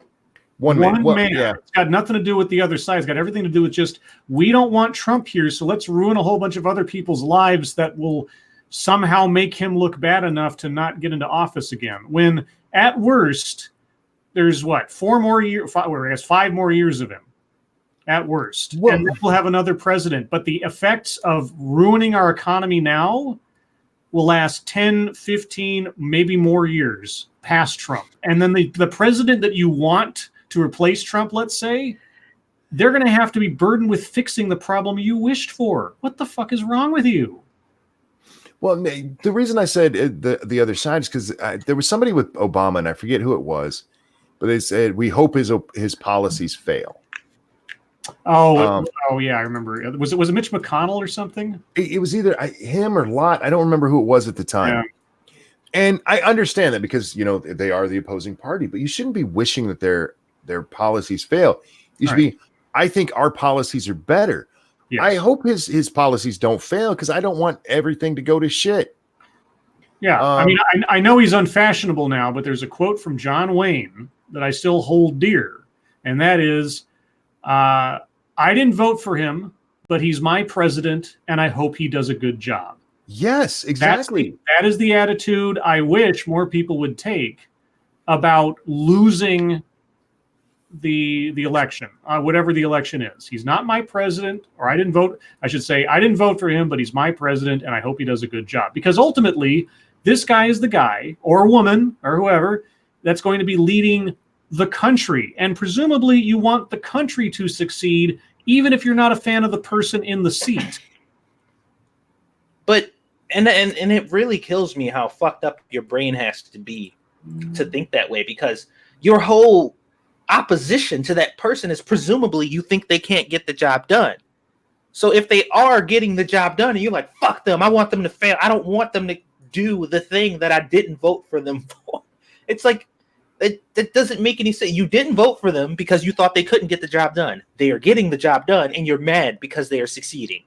One man. Yeah. It's got nothing to do with the other side. It's got everything to do with just, we don't want Trump here, so let's ruin a whole bunch of other people's lives that will somehow make him look bad enough to not get into office again. When at worst, there's 5 more years of him at worst. Well, and we'll have another president. But the effects of ruining our economy now will last 10, 15, maybe more years past Trump. And then the president that you want to replace Trump, let's say, they're going to have to be burdened with fixing the problem you wished for. What the fuck is wrong with you? Well, the reason I said the other side is because there was somebody with Obama, and I forget who it was, but they said, we hope his policies fail. Oh, yeah, I remember. Was it Mitch McConnell or something? It was either him or Lott. I don't remember who it was at the time. Yeah. And I understand that because, they are the opposing party, but you shouldn't be wishing that their policies fail. You should be, I think our policies are better. Yes. I hope his policies don't fail because I don't want everything to go to shit. Yeah, I mean, I know he's unfashionable now, but there's a quote from John Wayne that I still hold dear, and that is, I didn't vote for him, but he's my president, and I hope he does a good job. Yes, exactly. That is the attitude I wish more people would take about losing the election, whatever the election is. He's not my president, or I didn't vote. I should say, I didn't vote for him, but he's my president, and I hope he does a good job. Because ultimately, this guy is the guy, or woman, or whoever, that's going to be leading the country. And presumably, you want the country to succeed, even if you're not a fan of the person in the seat. But, and it really kills me how fucked up your brain has to be to think that way, because your whole opposition to that person is presumably you think they can't get the job done. So if they are getting the job done and you're like, fuck them, I want them to fail. I don't want them to do the thing that I didn't vote for them for. It's like, That doesn't make any sense. You didn't vote for them because you thought they couldn't get the job done. They are getting the job done, and you're mad because they are succeeding.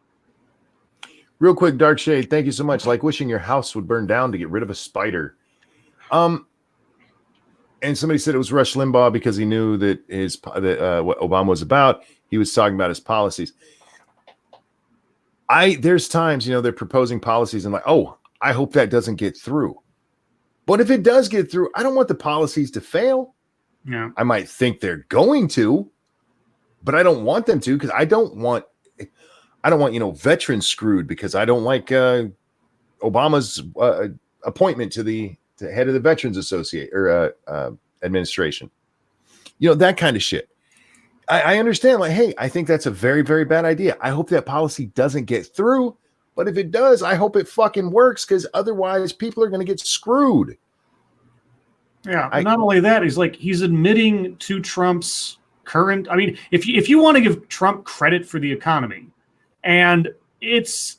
Real quick, Dark Shade, thank you so much. Like wishing your house would burn down to get rid of a spider. And somebody said it was Rush Limbaugh because he knew that what Obama was about. He was talking about his policies. There's times, they're proposing policies and like, oh, I hope that doesn't get through. But if it does get through, I don't want the policies to fail. Yeah. I might think they're going to, but I don't want them to because I don't want, veterans screwed because I don't like Obama's appointment to the head of the Veterans Association or administration. That kind of shit. I understand, like, hey, I think that's a very, very bad idea. I hope that policy doesn't get through. But if it does, I hope it fucking works because otherwise people are going to get screwed. Yeah. Not only that, he's admitting to Trump's current. I mean, if you want to give Trump credit for the economy, and it's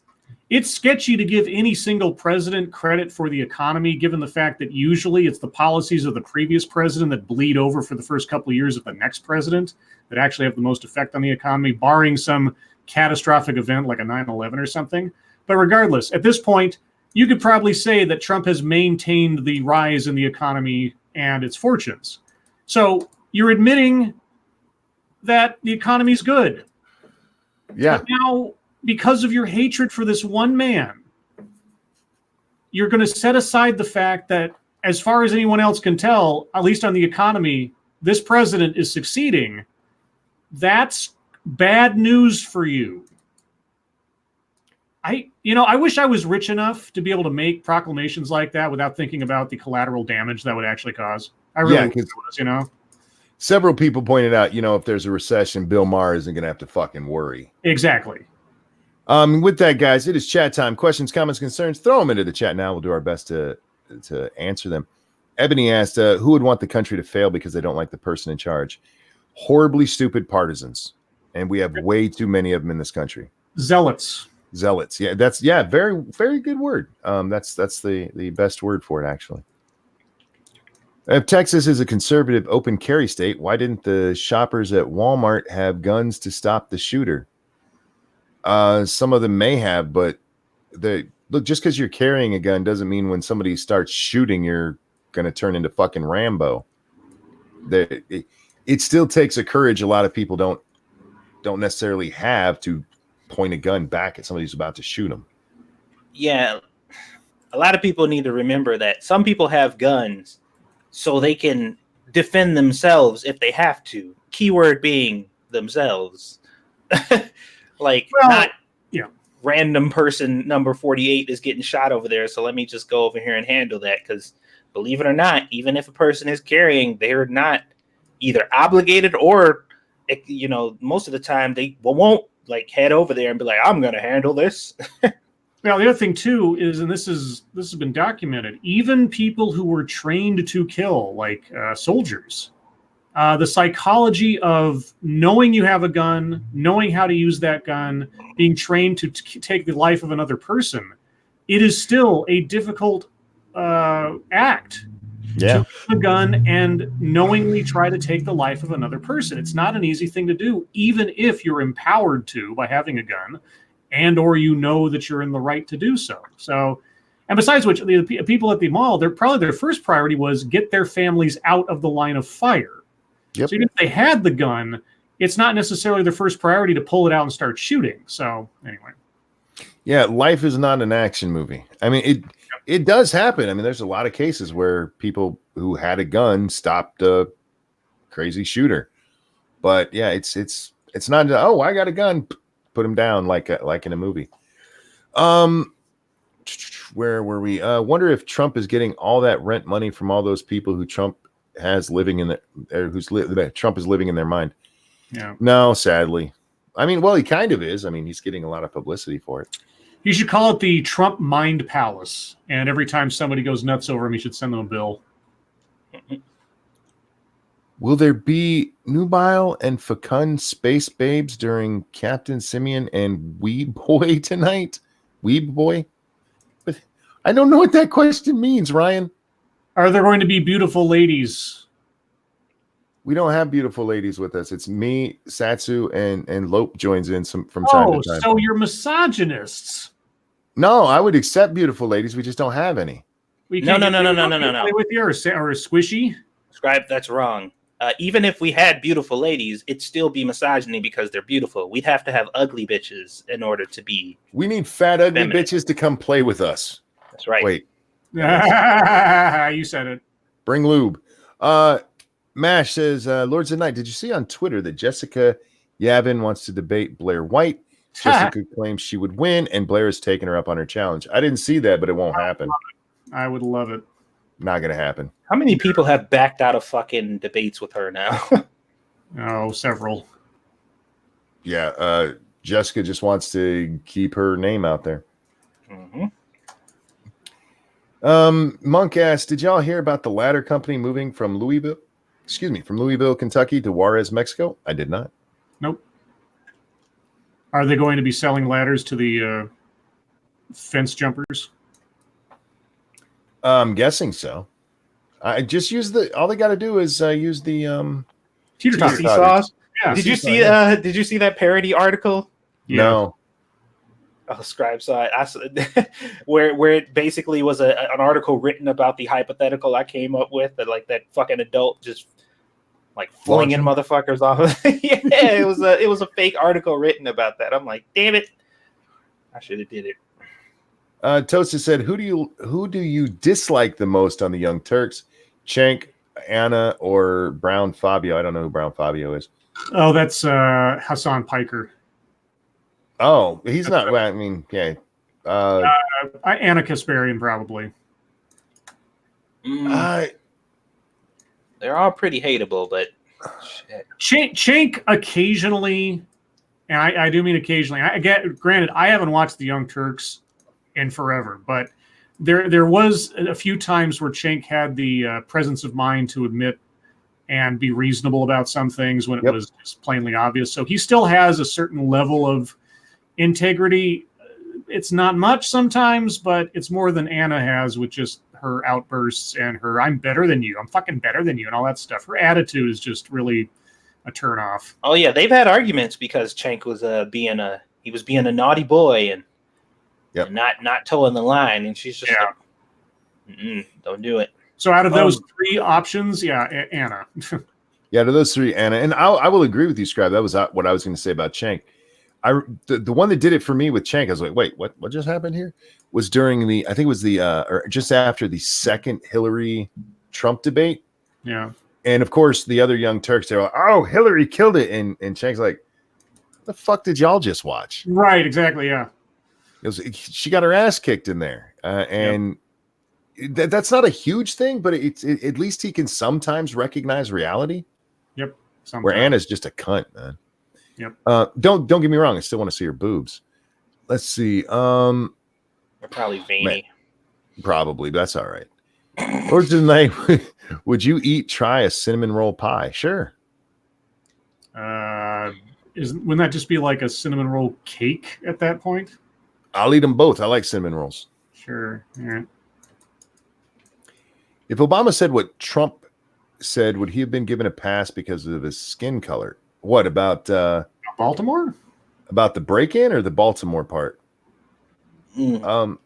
sketchy to give any single president credit for the economy, given the fact that usually it's the policies of the previous president that bleed over for the first couple of years of the next president that actually have the most effect on the economy, barring some catastrophic event like a 9/11 or something. But regardless, at this point, you could probably say that Trump has maintained the rise in the economy and its fortunes. So you're admitting that the economy's good. Yeah. But now, because of your hatred for this one man, you're going to set aside the fact that, as far as anyone else can tell, at least on the economy, this president is succeeding. That's bad news for you. I wish I was rich enough to be able to make proclamations like that without thinking about the collateral damage that would actually cause. I really wish it was, Several people pointed out, if there's a recession, Bill Maher isn't going to have to fucking worry. Exactly. With that, guys, it is chat time. Questions, comments, concerns, throw them into the chat now. We'll do our best to answer them. Ebony asked, who would want the country to fail because they don't like the person in charge? Horribly stupid partisans. And we have way too many of them in this country. Zealots. Yeah, very, very good word. That's the best word for it, actually. If Texas is a conservative open carry state, why didn't the shoppers at Walmart have guns to stop the shooter? Some of them may have, but just because you're carrying a gun doesn't mean when somebody starts shooting, you're going to turn into fucking Rambo. It still takes a courage a lot of people don't necessarily have to point a gun back at somebody who's about to shoot them. Yeah, a lot of people need to remember that some people have guns so they can defend themselves if they have to. Keyword being themselves. Not random person number 48 is getting shot over there, so let me just go over here and handle that. Because believe it or not, even if a person is carrying, they're not either obligated or, most of the time they won't head over there and be like, I'm going to handle this. Well, the other thing too is, and this has been documented, even people who were trained to kill, like soldiers, the psychology of knowing you have a gun, knowing how to use that gun, being trained to take the life of another person, it is still a difficult act. Yeah. To have a gun and knowingly try to take the life of another person. It's not an easy thing to do, even if you're empowered to by having a gun, and or that you're in the right to do so. So, and besides which, the people at the mall, their first priority was get their families out of the line of fire. Yep. So even if they had the gun, it's not necessarily their first priority to pull it out and start shooting. So anyway. Yeah, life is not an action movie. I mean, it does happen. I mean, there's a lot of cases where people who had a gun stopped a crazy shooter. But yeah, it's not, oh, I got a gun, put him down like in a movie. Where were we? Wonder if Trump is getting all that rent money from all those people who Trump has living in Trump is living in their mind. Yeah. No, sadly. I mean, well, he kind of is. I mean, he's getting a lot of publicity for it. You should call it the Trump Mind Palace. And every time somebody goes nuts over him, you should send them a bill. Will there be nubile and fecund space babes during Captain Simeon and Weeb Boy tonight? Weeb Boy? I don't know what that question means, Ryan. Are there going to be beautiful ladies We don't have beautiful ladies with us. It's me, Satsu, and Lope joins in from time to time. So you're misogynists. No, I would accept beautiful ladies. We just don't have any. No. Play with you or a squishy. Scribe, that's wrong. Even if we had beautiful ladies, it'd still be misogyny because they're beautiful. We'd have to have ugly bitches in order to be. We need fat, ugly feminine. bitches to come play with us. That's right. Wait. You said it. Bring lube. Mash says, Lords of Night, did you see on Twitter that Jessica Yavin wants to debate Blair White? Jessica claims she would win, and Blair has taken her up on her challenge. I didn't see that, but it won't happen. I would love it. Not going to happen. How many people have backed out of fucking debates with her now? Oh, several. Yeah, Jessica just wants to keep her name out there. Mm-hmm. Monk asked, did y'all hear about the ladder company moving from Louisville, Kentucky to Juarez, Mexico? I did not. Nope. Are they going to be selling ladders to the fence jumpers? I'm guessing so. I just use all they got to do is use the teeter sauce. Yeah. Did you see? Did you see that parody article? Yeah. No. Oh, Scribe saw it. Where it basically was an article written about the hypothetical I came up with that fucking adult just like flinging motherfuckers off. Yeah, it was a fake article written about that. I'm like, damn it, I should have did it. Toasta said, who do you dislike the most on the Young Turks? Cenk, Anna, or Brown Fabio? I don't know who Brown Fabio is. Oh, that's Hassan Piker. Oh, he's not. Well, I mean, yeah. Anna Kasparian, probably. They're all pretty hateable, but shit. Cenk occasionally, and I do mean occasionally. Granted, I haven't watched the Young Turks in forever, but there was a few times where Cenk had the presence of mind to admit and be reasonable about some things when it was just plainly obvious. So he still has a certain level of integrity. It's not much sometimes, but it's more than Anna has with just her outbursts and her "I'm better than you, I'm fucking better than you" and all that stuff. Her attitude is just really a turnoff. Oh yeah, they've had arguments because Cenk was being a naughty boy and not towing the line, and she's just like, don't do it. So out of those three options, Anna. Yeah, to those three, Anna. And I will agree with you, Scribe. That was what I was going to say about Cenk. The one that did it for me with Cenk, I was like, wait, what just happened here? Was during I think it was or just after the second Hillary Trump debate. Yeah. And of course, the other Young Turks, they're like, oh, Hillary killed it. And Cenk's like, what the fuck did y'all just watch? Right, exactly, yeah. She got her ass kicked in there. And that's not a huge thing, but it's at least he can sometimes recognize reality. Yep. Sometimes. Where Anna's just a cunt, man. Yep. Don't get me wrong. I still want to see her boobs. Let's see. They're probably veiny. Probably, but that's all right. Lords of the Night, would you try a cinnamon roll pie? Sure. Wouldn't that just be like a cinnamon roll cake at that point? I'll eat them both. I like cinnamon rolls. Sure. All right. If Obama said what Trump said, would he have been given a pass because of his skin color? What about Baltimore? About the break-in or the Baltimore part? I'm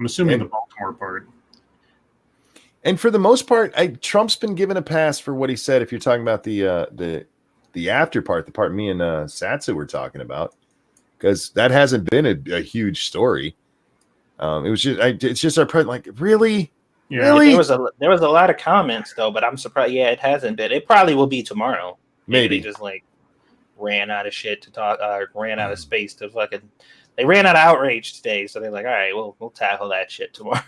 assuming the Baltimore part. And for the most part, Trump's been given a pass for what he said. If you're talking about the after part, the part me and Satsu were talking about, because that hasn't been a huge story. It was just it's just our part. Like, really. Yeah. Really? There was a lot of comments though, but I'm surprised. Yeah, it hasn't been. It probably will be tomorrow. Maybe they just ran out of shit to talk. Ran out of space to fucking. They ran out of outrage today, so they're like, all right, we'll tackle that shit tomorrow.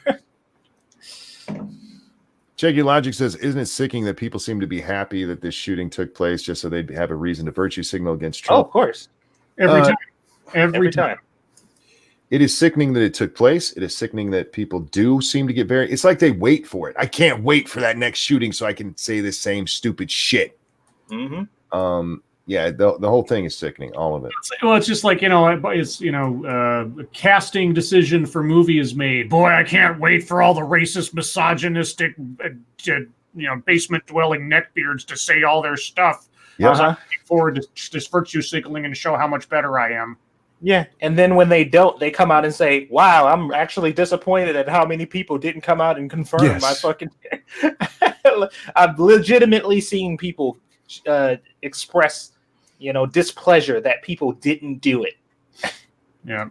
Checky Logic says, isn't it sickening that people seem to be happy that this shooting took place just so they'd have a reason to virtue signal against Trump? Oh, of course. Every time. It is sickening that it took place. It is sickening that people do seem to get it's like they wait for it. I can't wait for that next shooting so I can say the same stupid shit. Mm-hmm. Yeah, the whole thing is sickening, all of it. Well, it's just like, it's, a casting decision for movie is made. Boy, I can't wait for all the racist, misogynistic, basement dwelling neckbeards to say all their stuff. Yep. I'm looking forward to this virtue signaling and show how much better I am. Yeah, and then when they don't, they come out and say, "Wow, I'm actually disappointed at how many people didn't come out and confirm my fucking." I've legitimately seen people express, displeasure that people didn't do it. Yeah.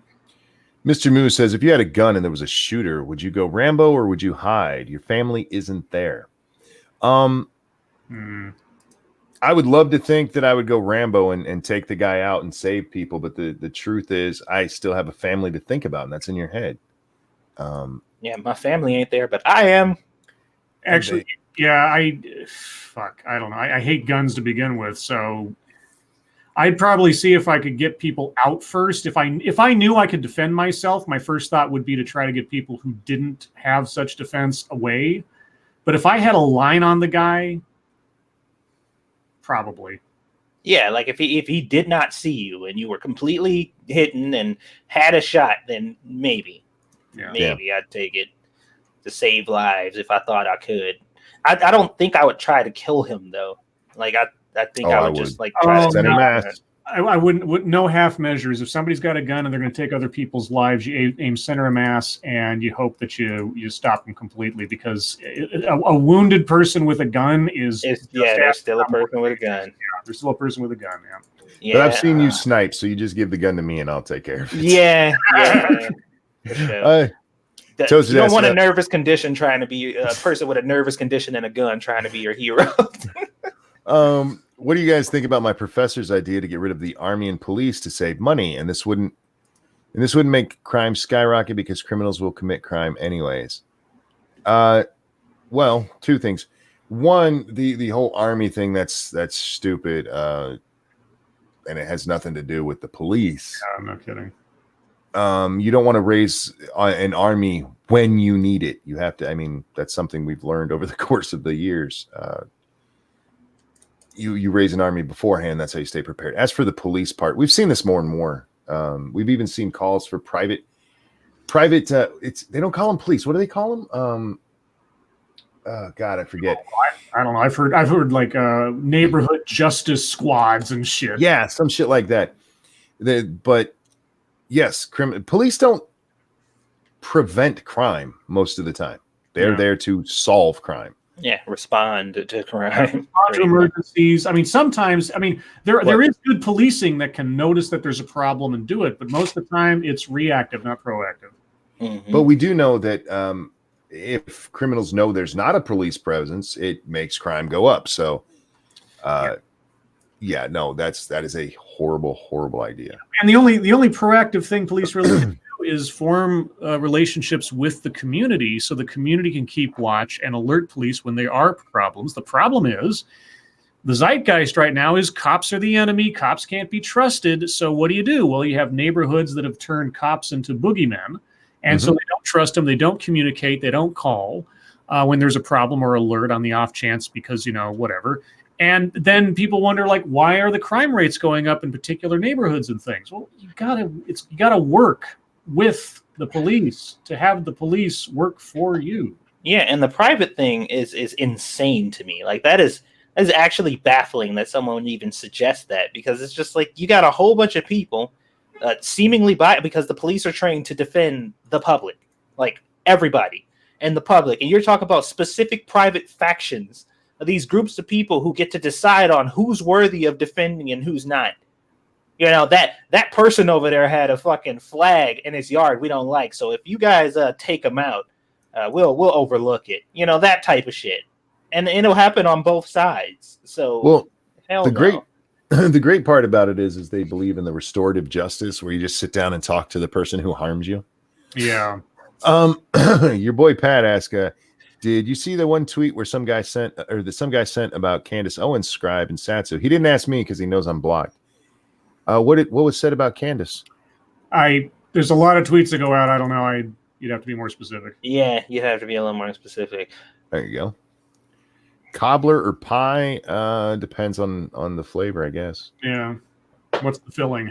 Mr. Moose says, if you had a gun and there was a shooter, would you go Rambo or would you hide? Your family isn't there. I would love to think that I would go Rambo and take the guy out and save people, but the truth is I still have a family to think about, and that's in your head. Yeah, my family ain't there, but I am. Actually, I don't know. I hate guns to begin with, so I'd probably see if I could get people out first. If I knew I could defend myself, my first thought would be to try to get people who didn't have such defense away. But if I had a line on the guy, probably. Yeah, like if he did not see you and you were completely hidden and had a shot, then maybe I'd take it to save lives if I thought I could. I don't think I would try to kill him though. Like I think I would just like try to send him mass. I wouldn't. No half measures. If somebody's got a gun and they're going to take other people's lives, you aim center of mass and you hope that you stop them completely, because a wounded person with a gun is there's still a person with a gun. Yeah, there's still a person with a gun. Yeah. But I've seen you snipe, so you just give the gun to me and I'll take care of it. Yeah. You don't want a nervous condition trying to be a person with a nervous condition and a gun trying to be your hero. What do you guys think about my professor's idea to get rid of the army and police to save money? And this wouldn't make crime skyrocket because criminals will commit crime anyways. Well, two things. One, the whole army thing, that's stupid. And it has nothing to do with the police. Yeah, I'm not kidding. You don't want to raise an army when you need it. You have to. I mean, that's something we've learned over the course of the years. You raise an army beforehand. That's how you stay prepared. As for the police part, we've seen this more and more. We've even seen calls for private. They don't call them police. What do they call them? God, I forget. I don't know. I've heard like neighborhood justice squads and shit. Yeah, some shit like that. But yes, police don't prevent crime most of the time. They're there to solve crime. Yeah, respond to crime. Respond to emergencies. I mean, sometimes, there is good policing that can notice that there's a problem and do it, but most of the time it's reactive, not proactive. Mm-hmm. But we do know that if criminals know there's not a police presence, it makes crime go up. So, that is a horrible, horrible idea. And the only proactive thing police really can do is form relationships with the community, so the community can keep watch and alert police when there are problems. The problem is the zeitgeist right now is cops are the enemy. Cops can't be trusted. So what do? Well, you have neighborhoods that have turned cops into boogeymen. And so they don't trust them. They don't communicate. They don't call when there's a problem or alert on the off chance because, whatever. And then people wonder, like, why are the crime rates going up in particular neighborhoods and things? Well, you gotta work with the police to have the police work for you. Yeah, and the private thing is insane to me. Like that is actually baffling that someone would even suggest that, because it's just like you got a whole bunch of people seemingly because the police are trained to defend the public, like everybody and the public, and you're talking about specific private factions of these groups of people who get to decide on who's worthy of defending and who's not. That person over there had a fucking flag in his yard we don't like, so if you guys take him out, we'll overlook it. That type of shit, and it'll happen on both sides. So, the great part about it is they believe in the restorative justice, where you just sit down and talk to the person who harms you. Yeah. Your boy Pat asked, did you see the one tweet where some guy sent about Candace Owens' Scribe and Satsu? He didn't ask me because he knows I'm blocked. What was said about Candace? There's a lot of tweets that go out. I don't know. You'd have to be more specific. Yeah, you have to be a little more specific. There you go. Cobbler or pie depends on the flavor, I guess. Yeah. What's the filling?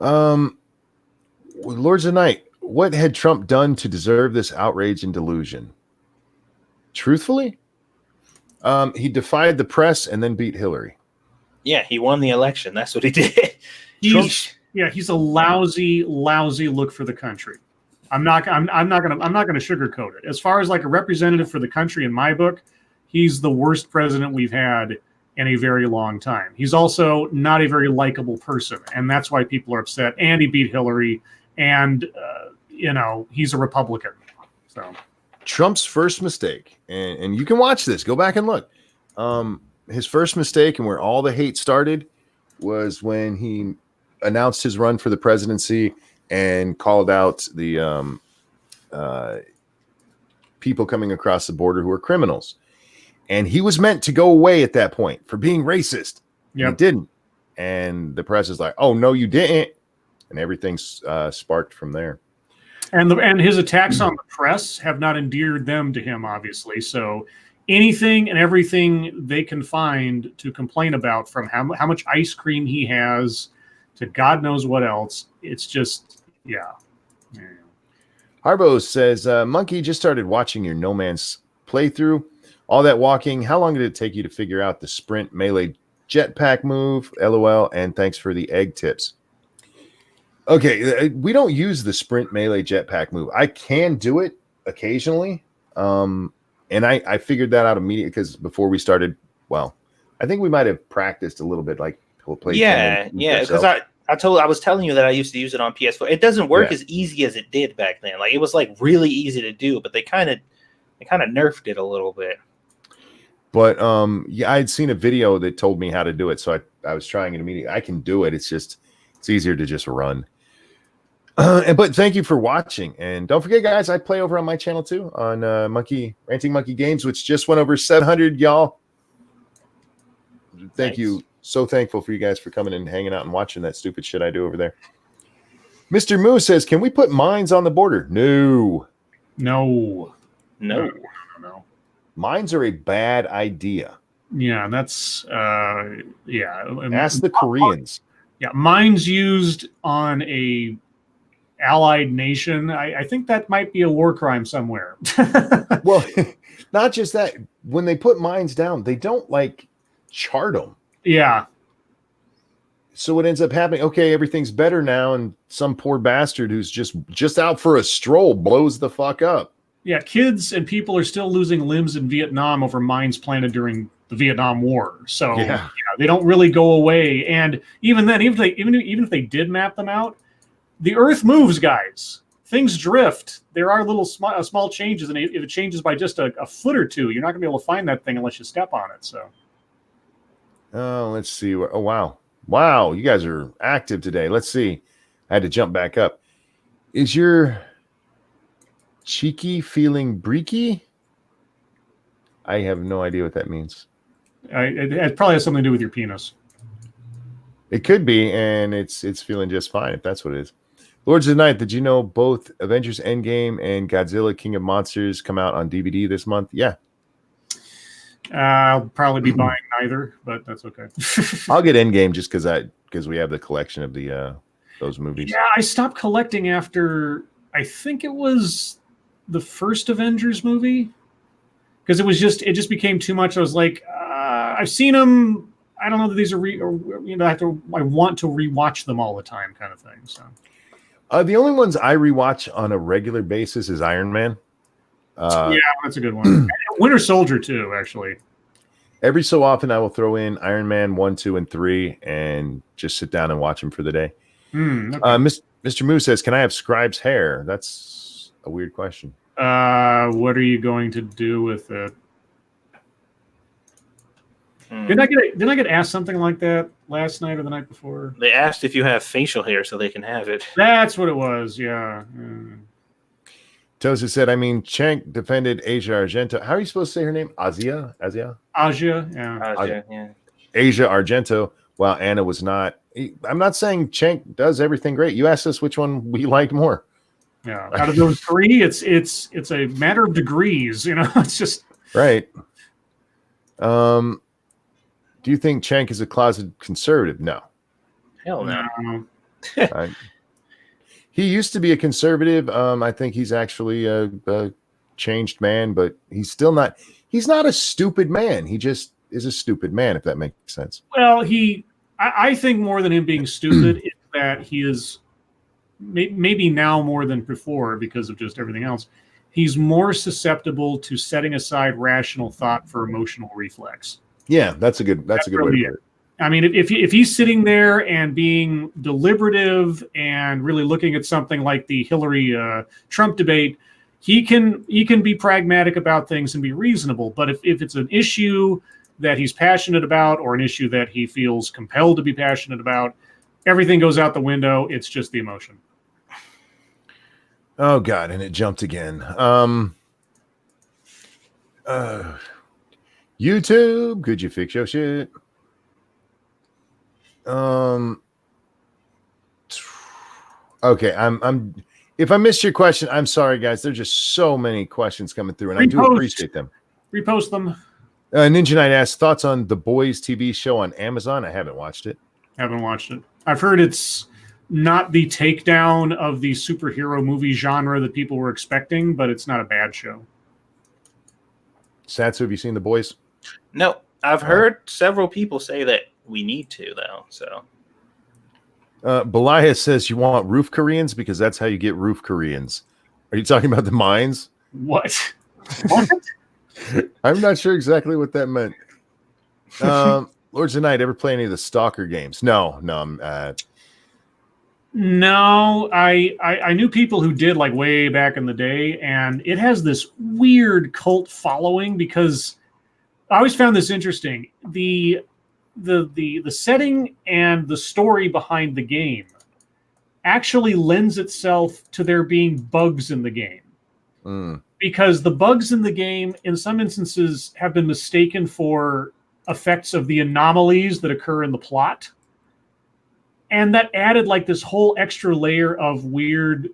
Lords of Night, what had Trump done to deserve this outrage and delusion? Truthfully, he defied the press and then beat Hillary. Yeah, he won the election. That's what he did. He's a lousy look for the country. I'm not gonna sugarcoat it. As far as like a representative for the country in my book, he's the worst president we've had in a very long time. He's also not a very likable person, and that's why people are upset. And he beat Hillary, and he's a Republican. So Trump's first mistake, and you can watch this. Go back and look. His first mistake and where all the hate started was when he announced his run for the presidency and called out the people coming across the border who are criminals. And he was meant to go away at that point for being racist. Yep. He didn't. And the press is like, oh, no, you didn't. And everything's sparked from there. And his attacks on the press have not endeared them to him, obviously. So anything and everything they can find to complain about, from how much ice cream he has to God knows what else, it's just, yeah. Harbo says, Monkey just started watching your No Man's playthrough. All that walking, how long did it take you to figure out the sprint melee jetpack move? LOL, and thanks for the egg tips. Okay, we don't use the sprint melee jetpack move. I can do it occasionally, and I figured that out immediately because before we started, well, I think we might have practiced a little bit, like play. Yeah, because I was telling you that I used to use it on PS4. It doesn't work as easy as it did back then. Like, it was like really easy to do, but they kind of nerfed it a little bit. But I'd seen a video that told me how to do it, so I was trying it immediately. I can do it. It's easier to just run. But thank you for watching, and don't forget, guys, I play over on my channel too on Ranting Monkey Games, which just went over 700, y'all. Thank you. So thankful for you guys for coming and hanging out and watching that stupid shit I do over there. Mr. Moo says, can we put mines on the border? No. Mines are a bad idea. Yeah, that's Ask the Koreans. Yeah, mines used on a allied nation. I think that might be a war crime somewhere. Well, not just that. When they put mines down, they don't chart them. Yeah. So what ends up happening? Okay, everything's better now, and some poor bastard who's just out for a stroll blows the fuck up. Yeah, kids and people are still losing limbs in Vietnam over mines planted during the Vietnam War. So they don't really go away. And even then, even if they did map them out, the Earth moves, guys. Things drift. There are little small changes, and if it changes by just a foot or two, you're not going to be able to find that thing unless you step on it. So. Oh, let's see. Oh, wow, you guys are active today. Let's see. I had to jump back up. Is your cheeky feeling breaky? I have no idea what that means. It probably has something to do with your penis. It could be, and it's feeling just fine if that's what it is. Lords of the Night, did you know both Avengers Endgame and Godzilla King of Monsters come out on DVD this month? Yeah. I'll probably be buying neither, but that's okay. I'll get Endgame just because we have the collection of the those movies. Yeah, I stopped collecting after I think it was the first Avengers movie, because it just became too much. I was like, I've seen them. I don't know that these are I want to rewatch them all the time, kind of thing. So the only ones I rewatch on a regular basis is Iron Man. Yeah, that's a good one. Winter Soldier too, actually. Every so often, I will throw in Iron Man 1, 2, and 3, and just sit down and watch them for the day. Okay. Mr. Moo says, "Can I have Scribe's hair?" That's a weird question. What are you going to do with it? Didn't I get asked something like that last night or the night before? They asked if you have facial hair so they can have it. That's what it was. Yeah. Tosa said, Cenk defended Asia Argento. How are you supposed to say her name? Asia, yeah. Asia Argento, while Anna was not. I'm not saying Cenk does everything great. You asked us which one we liked more. Yeah, out of those three, it's a matter of degrees. It's just right. Do you think Cenk is a closet conservative? No. Hell no. He used to be a conservative. I think he's actually changed man, but he's not a stupid man. He just is a stupid man, if that makes sense. Well, I think more than him being stupid is that he is maybe now more than before because of just everything else. He's more susceptible to setting aside rational thought for emotional reflex. Yeah, that's a good way to put it. I mean, if he's sitting there and being deliberative and really looking at something like the Hillary Trump debate, he can be pragmatic about things and be reasonable. But if it's an issue that he's passionate about or an issue that he feels compelled to be passionate about, everything goes out the window. It's just the emotion. Oh God, and it jumped again. YouTube, could you fix your shit? Okay, I'm if I missed your question, I'm sorry guys. There's just so many questions coming through, and I do appreciate them. Repost them. Ninja Knight asks thoughts on The Boys TV show on Amazon. I haven't watched it. I've heard it's not the takedown of the superhero movie genre that people were expecting, but it's not a bad show. Satsu, have you seen The Boys? No, I've heard several people say that we need to, though. So, Belia says you want roof Koreans because that's how you get roof Koreans. Are you talking about the mines? What? I'm not sure exactly what that meant. Lords of the Night, ever play any of the Stalker games? No. No, I knew people who did, like, way back in the day, and it has this weird cult following because I always found this interesting. The setting and the story behind the game actually lends itself to there being bugs in the game. Because the bugs in the game, in some instances, have been mistaken for effects of the anomalies that occur in the plot. And that added like this whole extra layer of weird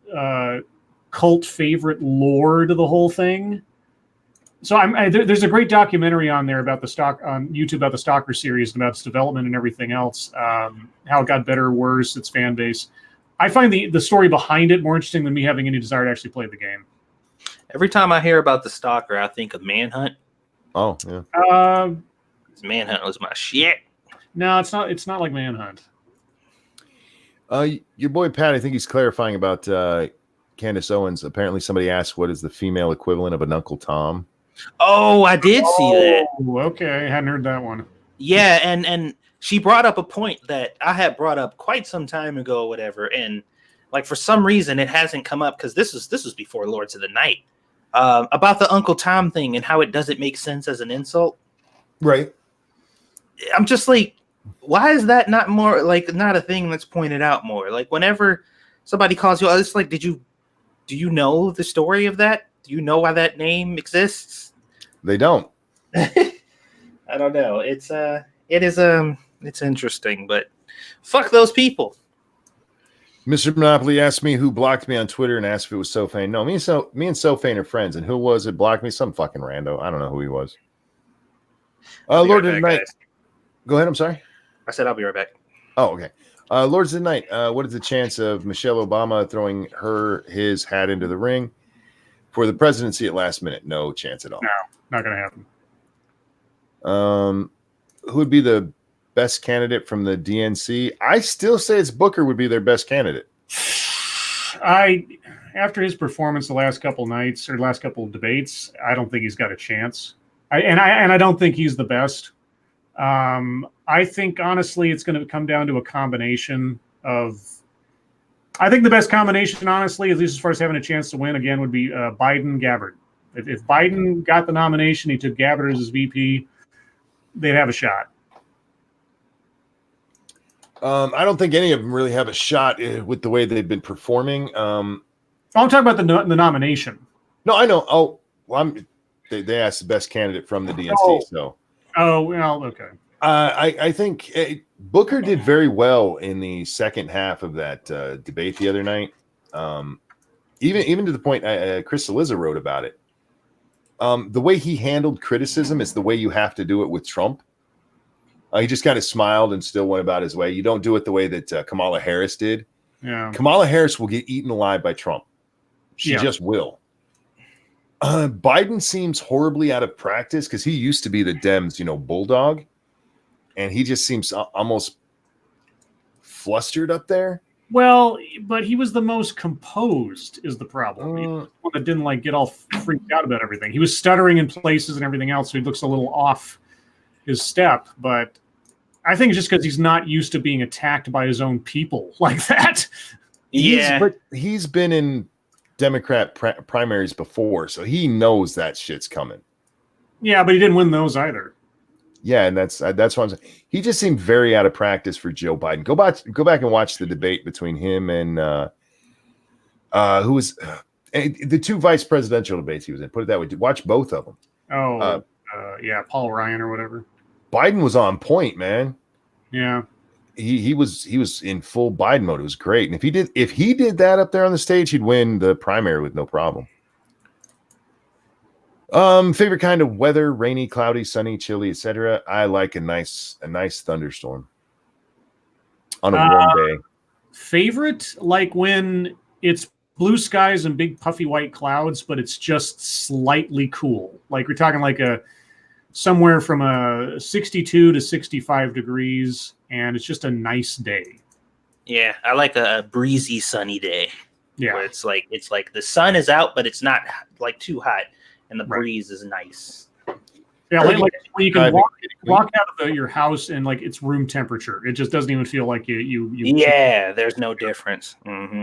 cult favorite lore to the whole thing. So there's a great documentary on there about on YouTube about the Stalker series and about its development and everything else, how it got better or worse, its fan base. I find the story behind it more interesting than me having any desire to actually play the game. Every time I hear about the Stalker, I think of Manhunt. Oh, yeah. Manhunt was my shit. No, it's not. It's not like Manhunt. Your boy Pat, I think he's clarifying about Candace Owens. Apparently, somebody asked what is the female equivalent of an Uncle Tom. Oh, I did see that. Okay, I hadn't heard that one. Yeah, and she brought up a point that I had brought up quite some time ago, or whatever, and like for some reason it hasn't come up because this was before Lords of the Night. About the Uncle Tom thing and how it doesn't make sense as an insult. Right. I'm just like, why is that not more like not a thing that's pointed out more? Like whenever somebody calls you, it's like, do you know the story of that? Do you know why that name exists? They don't. I don't know. It's interesting, but fuck those people. Mr. Monopoly asked me who blocked me on Twitter and asked if it was Sofane. No, me and Sofane are friends. And who was it blocked me? Some fucking rando. I don't know who he was. Lord of the Night. Go ahead. I'm sorry. I said I'll be right back. Oh, okay. Lords of the Night. What is the chance of Michelle Obama throwing his hat into the ring for the presidency at last minute? No chance at all. No, not going to happen. Who would be the best candidate from the DNC? I still say it's Booker would be their best candidate. After his performance the last couple nights or last couple of debates, I don't think he's got a chance. I don't think he's the best. I think honestly, it's going to come down to a combination of. I think the best combination, honestly, at least as far as having a chance to win again, would be Biden Gabbard. If Biden got the nomination, he took Gabbard as his VP, they'd have a shot. I don't think any of them really have a shot with the way they've been performing. I'm talking about the nomination. No, I know. Oh, well, they asked the best candidate from the DNC. Oh, well, okay. I think Booker did very well in the second half of that debate the other night. Even to the point Chris Cillizza wrote about it. The way he handled criticism is the way you have to do it with Trump. He just kind of smiled and still went about his way. You don't do it the way that Kamala Harris did. Yeah. Kamala Harris will get eaten alive by Trump. She just will. Biden seems horribly out of practice because he used to be the Dems, bulldog, and he just seems almost flustered up there. Well, but he was the most composed is the problem. He was the one that didn't get all freaked out about everything. He was stuttering in places and everything else, so he looks a little off his step. But I think it's just because he's not used to being attacked by his own people like that. But he's been in Democrat primaries before, so he knows that shit's coming. Yeah, but he didn't win those either. Yeah, and that's what I'm saying. He just seemed very out of practice for Joe Biden. Go back and watch the debate between him and who was the two vice presidential debates he was in. Put it that way. Watch both of them. Yeah, Paul Ryan or whatever. Biden was on point, man. Yeah, he was in full Biden mode. It was great, and if he did that up there on the stage, he'd win the primary with no problem. Favorite kind of weather: rainy, cloudy, sunny, chilly, etc. I like a nice thunderstorm on a warm day. Favorite, like when it's blue skies and big puffy white clouds, but it's just slightly cool. Like we're talking like somewhere from a 62 to 65 degrees, and it's just a nice day. Yeah, I like a breezy, sunny day. Yeah, where it's like the sun is out, but it's not like too hot. And the breeze is nice. Yeah, like when you can walk out of your house and it's room temperature. It just doesn't even feel like you. Yeah, there's no difference. Mm-hmm.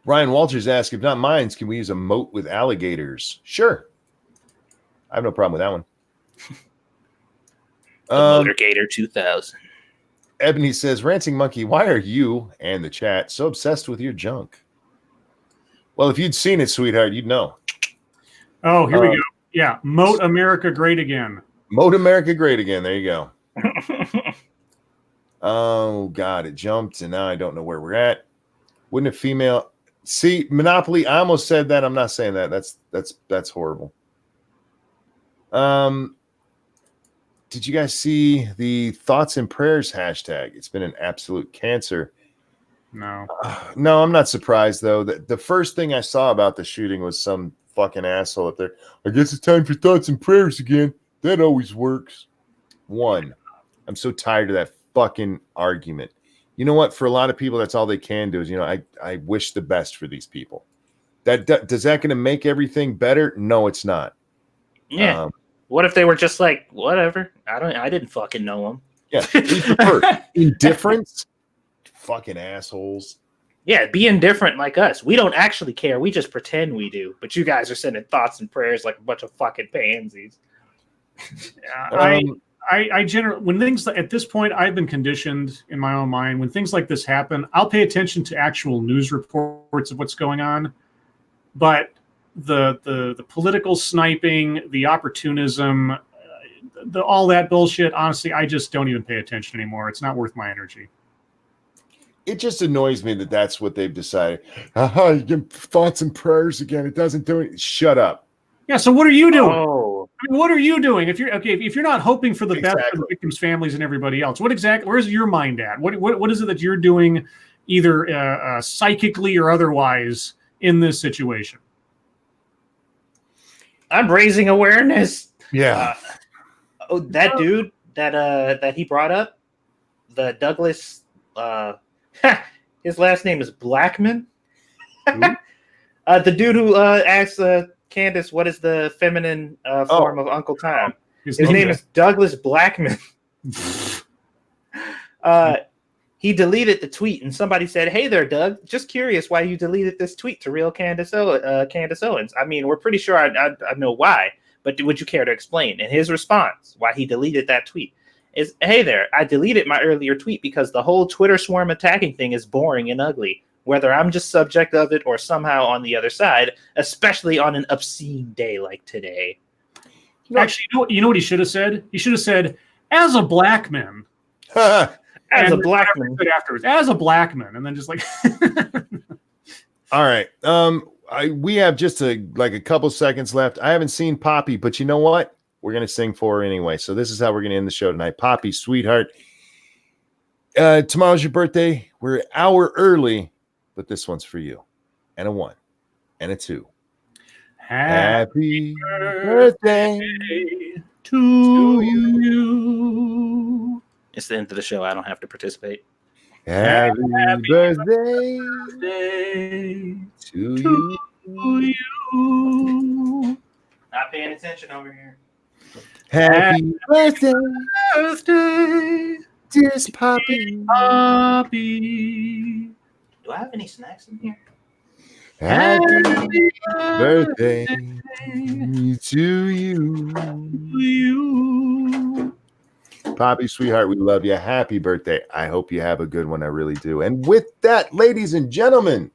Ryan Walters asked, if not mines, can we use a moat with alligators? Sure. I have no problem with that one. The Motorgator 2000. Ebony says, Ranting Monkey, why are you and the chat so obsessed with your junk? Well, if you'd seen it, sweetheart, you'd know. Oh, here we go. Yeah. Moat America great again. Moat America great again. There you go. Oh, God. It jumped, and now I don't know where we're at. Wouldn't a female... See, Monopoly, I almost said that. I'm not saying that. That's horrible. Did you guys see the thoughts and prayers hashtag? It's been an absolute cancer. No. No, I'm not surprised, though. The first thing I saw about the shooting was some fucking asshole up there. I guess it's time for thoughts and prayers again. That always works. One, I'm so tired of that fucking argument. You know what? For a lot of people, that's all they can do is, I wish the best for these people. Does that going to make everything better? No, it's not. Yeah. What if they were just like, whatever? I didn't fucking know them. Yeah. We prefer indifference. Fucking assholes. Yeah, be indifferent like us. We don't actually care. We just pretend we do. But you guys are sending thoughts and prayers like a bunch of fucking pansies. I generally, when things at this point, I've been conditioned in my own mind. When things like this happen, I'll pay attention to actual news reports of what's going on. But the political sniping, the opportunism, all that bullshit, honestly, I just don't even pay attention anymore. It's not worth my energy. It just annoys me that that's what they've decided. You give thoughts and prayers again. It doesn't do it. Shut up. Yeah. So what are you doing? Oh. I mean, what are you doing? If you're not hoping for the best for the victims' families and everybody else, where's your mind at? What is it that you're doing, either psychically or otherwise, in this situation? I'm raising awareness. Yeah. That dude that he brought up, the Douglas. His last name is Blackman. The dude who asked Candace, what is the feminine form of Uncle Tom? His name is Douglas Blackman. He deleted the tweet, and somebody said, "Hey there, Doug. Just curious why you deleted this tweet to real Candace Owens. I mean, we're pretty sure I know why, but would you care to explain?" And his response, why he deleted that tweet, is, "Hey there, I deleted my earlier tweet because the whole Twitter swarm attacking thing is boring and ugly, whether I'm just subject of it or somehow on the other side, especially on an obscene day like today." Actually, you know what he should have said? He should have said, "As a black man." As a black man. Afterwards, as a black man, and then just like. All right. We have just a couple seconds left. I haven't seen Poppy, but you know what? We're going to sing for her anyway. So this is how we're going to end the show tonight. Poppy, sweetheart. Tomorrow's your birthday. We're an hour early, but this one's for you. And a 1 and a 2. Happy birthday to you. you. It's the end of the show. I don't have to participate. Happy birthday Birthday to to you. you. Not paying attention over here. Happy birthday, Birthday, dearest Poppy. Poppy. Do I have any snacks in here? Happy birthday birthday to you. to you. Poppy, sweetheart, we love you. Happy birthday. I hope you have a good one. I really do. And with that, ladies and gentlemen,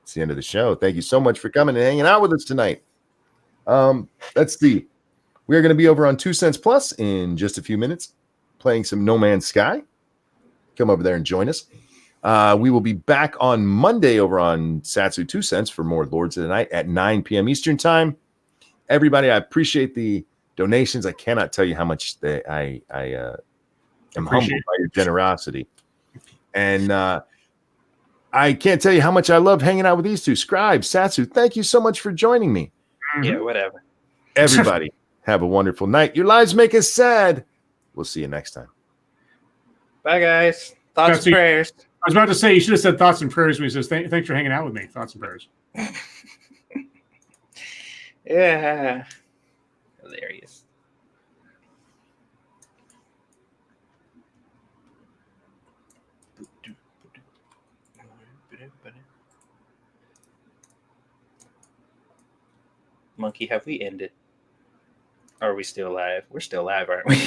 it's the end of the show. Thank you so much for coming and hanging out with us tonight. Let's see. We are going to be over on 2 Cents Plus in just a few minutes, playing some No Man's Sky. Come over there and join us. We will be back on Monday over on Satsu 2 Cents for more Lords of the Night at 9 p.m. Eastern Time. Everybody, I appreciate the donations. I cannot tell you how much I am humbled by your generosity. And I can't tell you how much I love hanging out with these two. Scribe, Satsu, thank you so much for joining me. Yeah, whatever. Everybody, have a wonderful night. Your lives make us sad. We'll see you next time. Bye, guys. Thoughts and prayers. I was about to say, you should have said thoughts and prayers when he says, thanks for hanging out with me. Thoughts and prayers. Yeah. Hilarious. Monkey, have we ended? Or are we still live? We're still live, aren't we?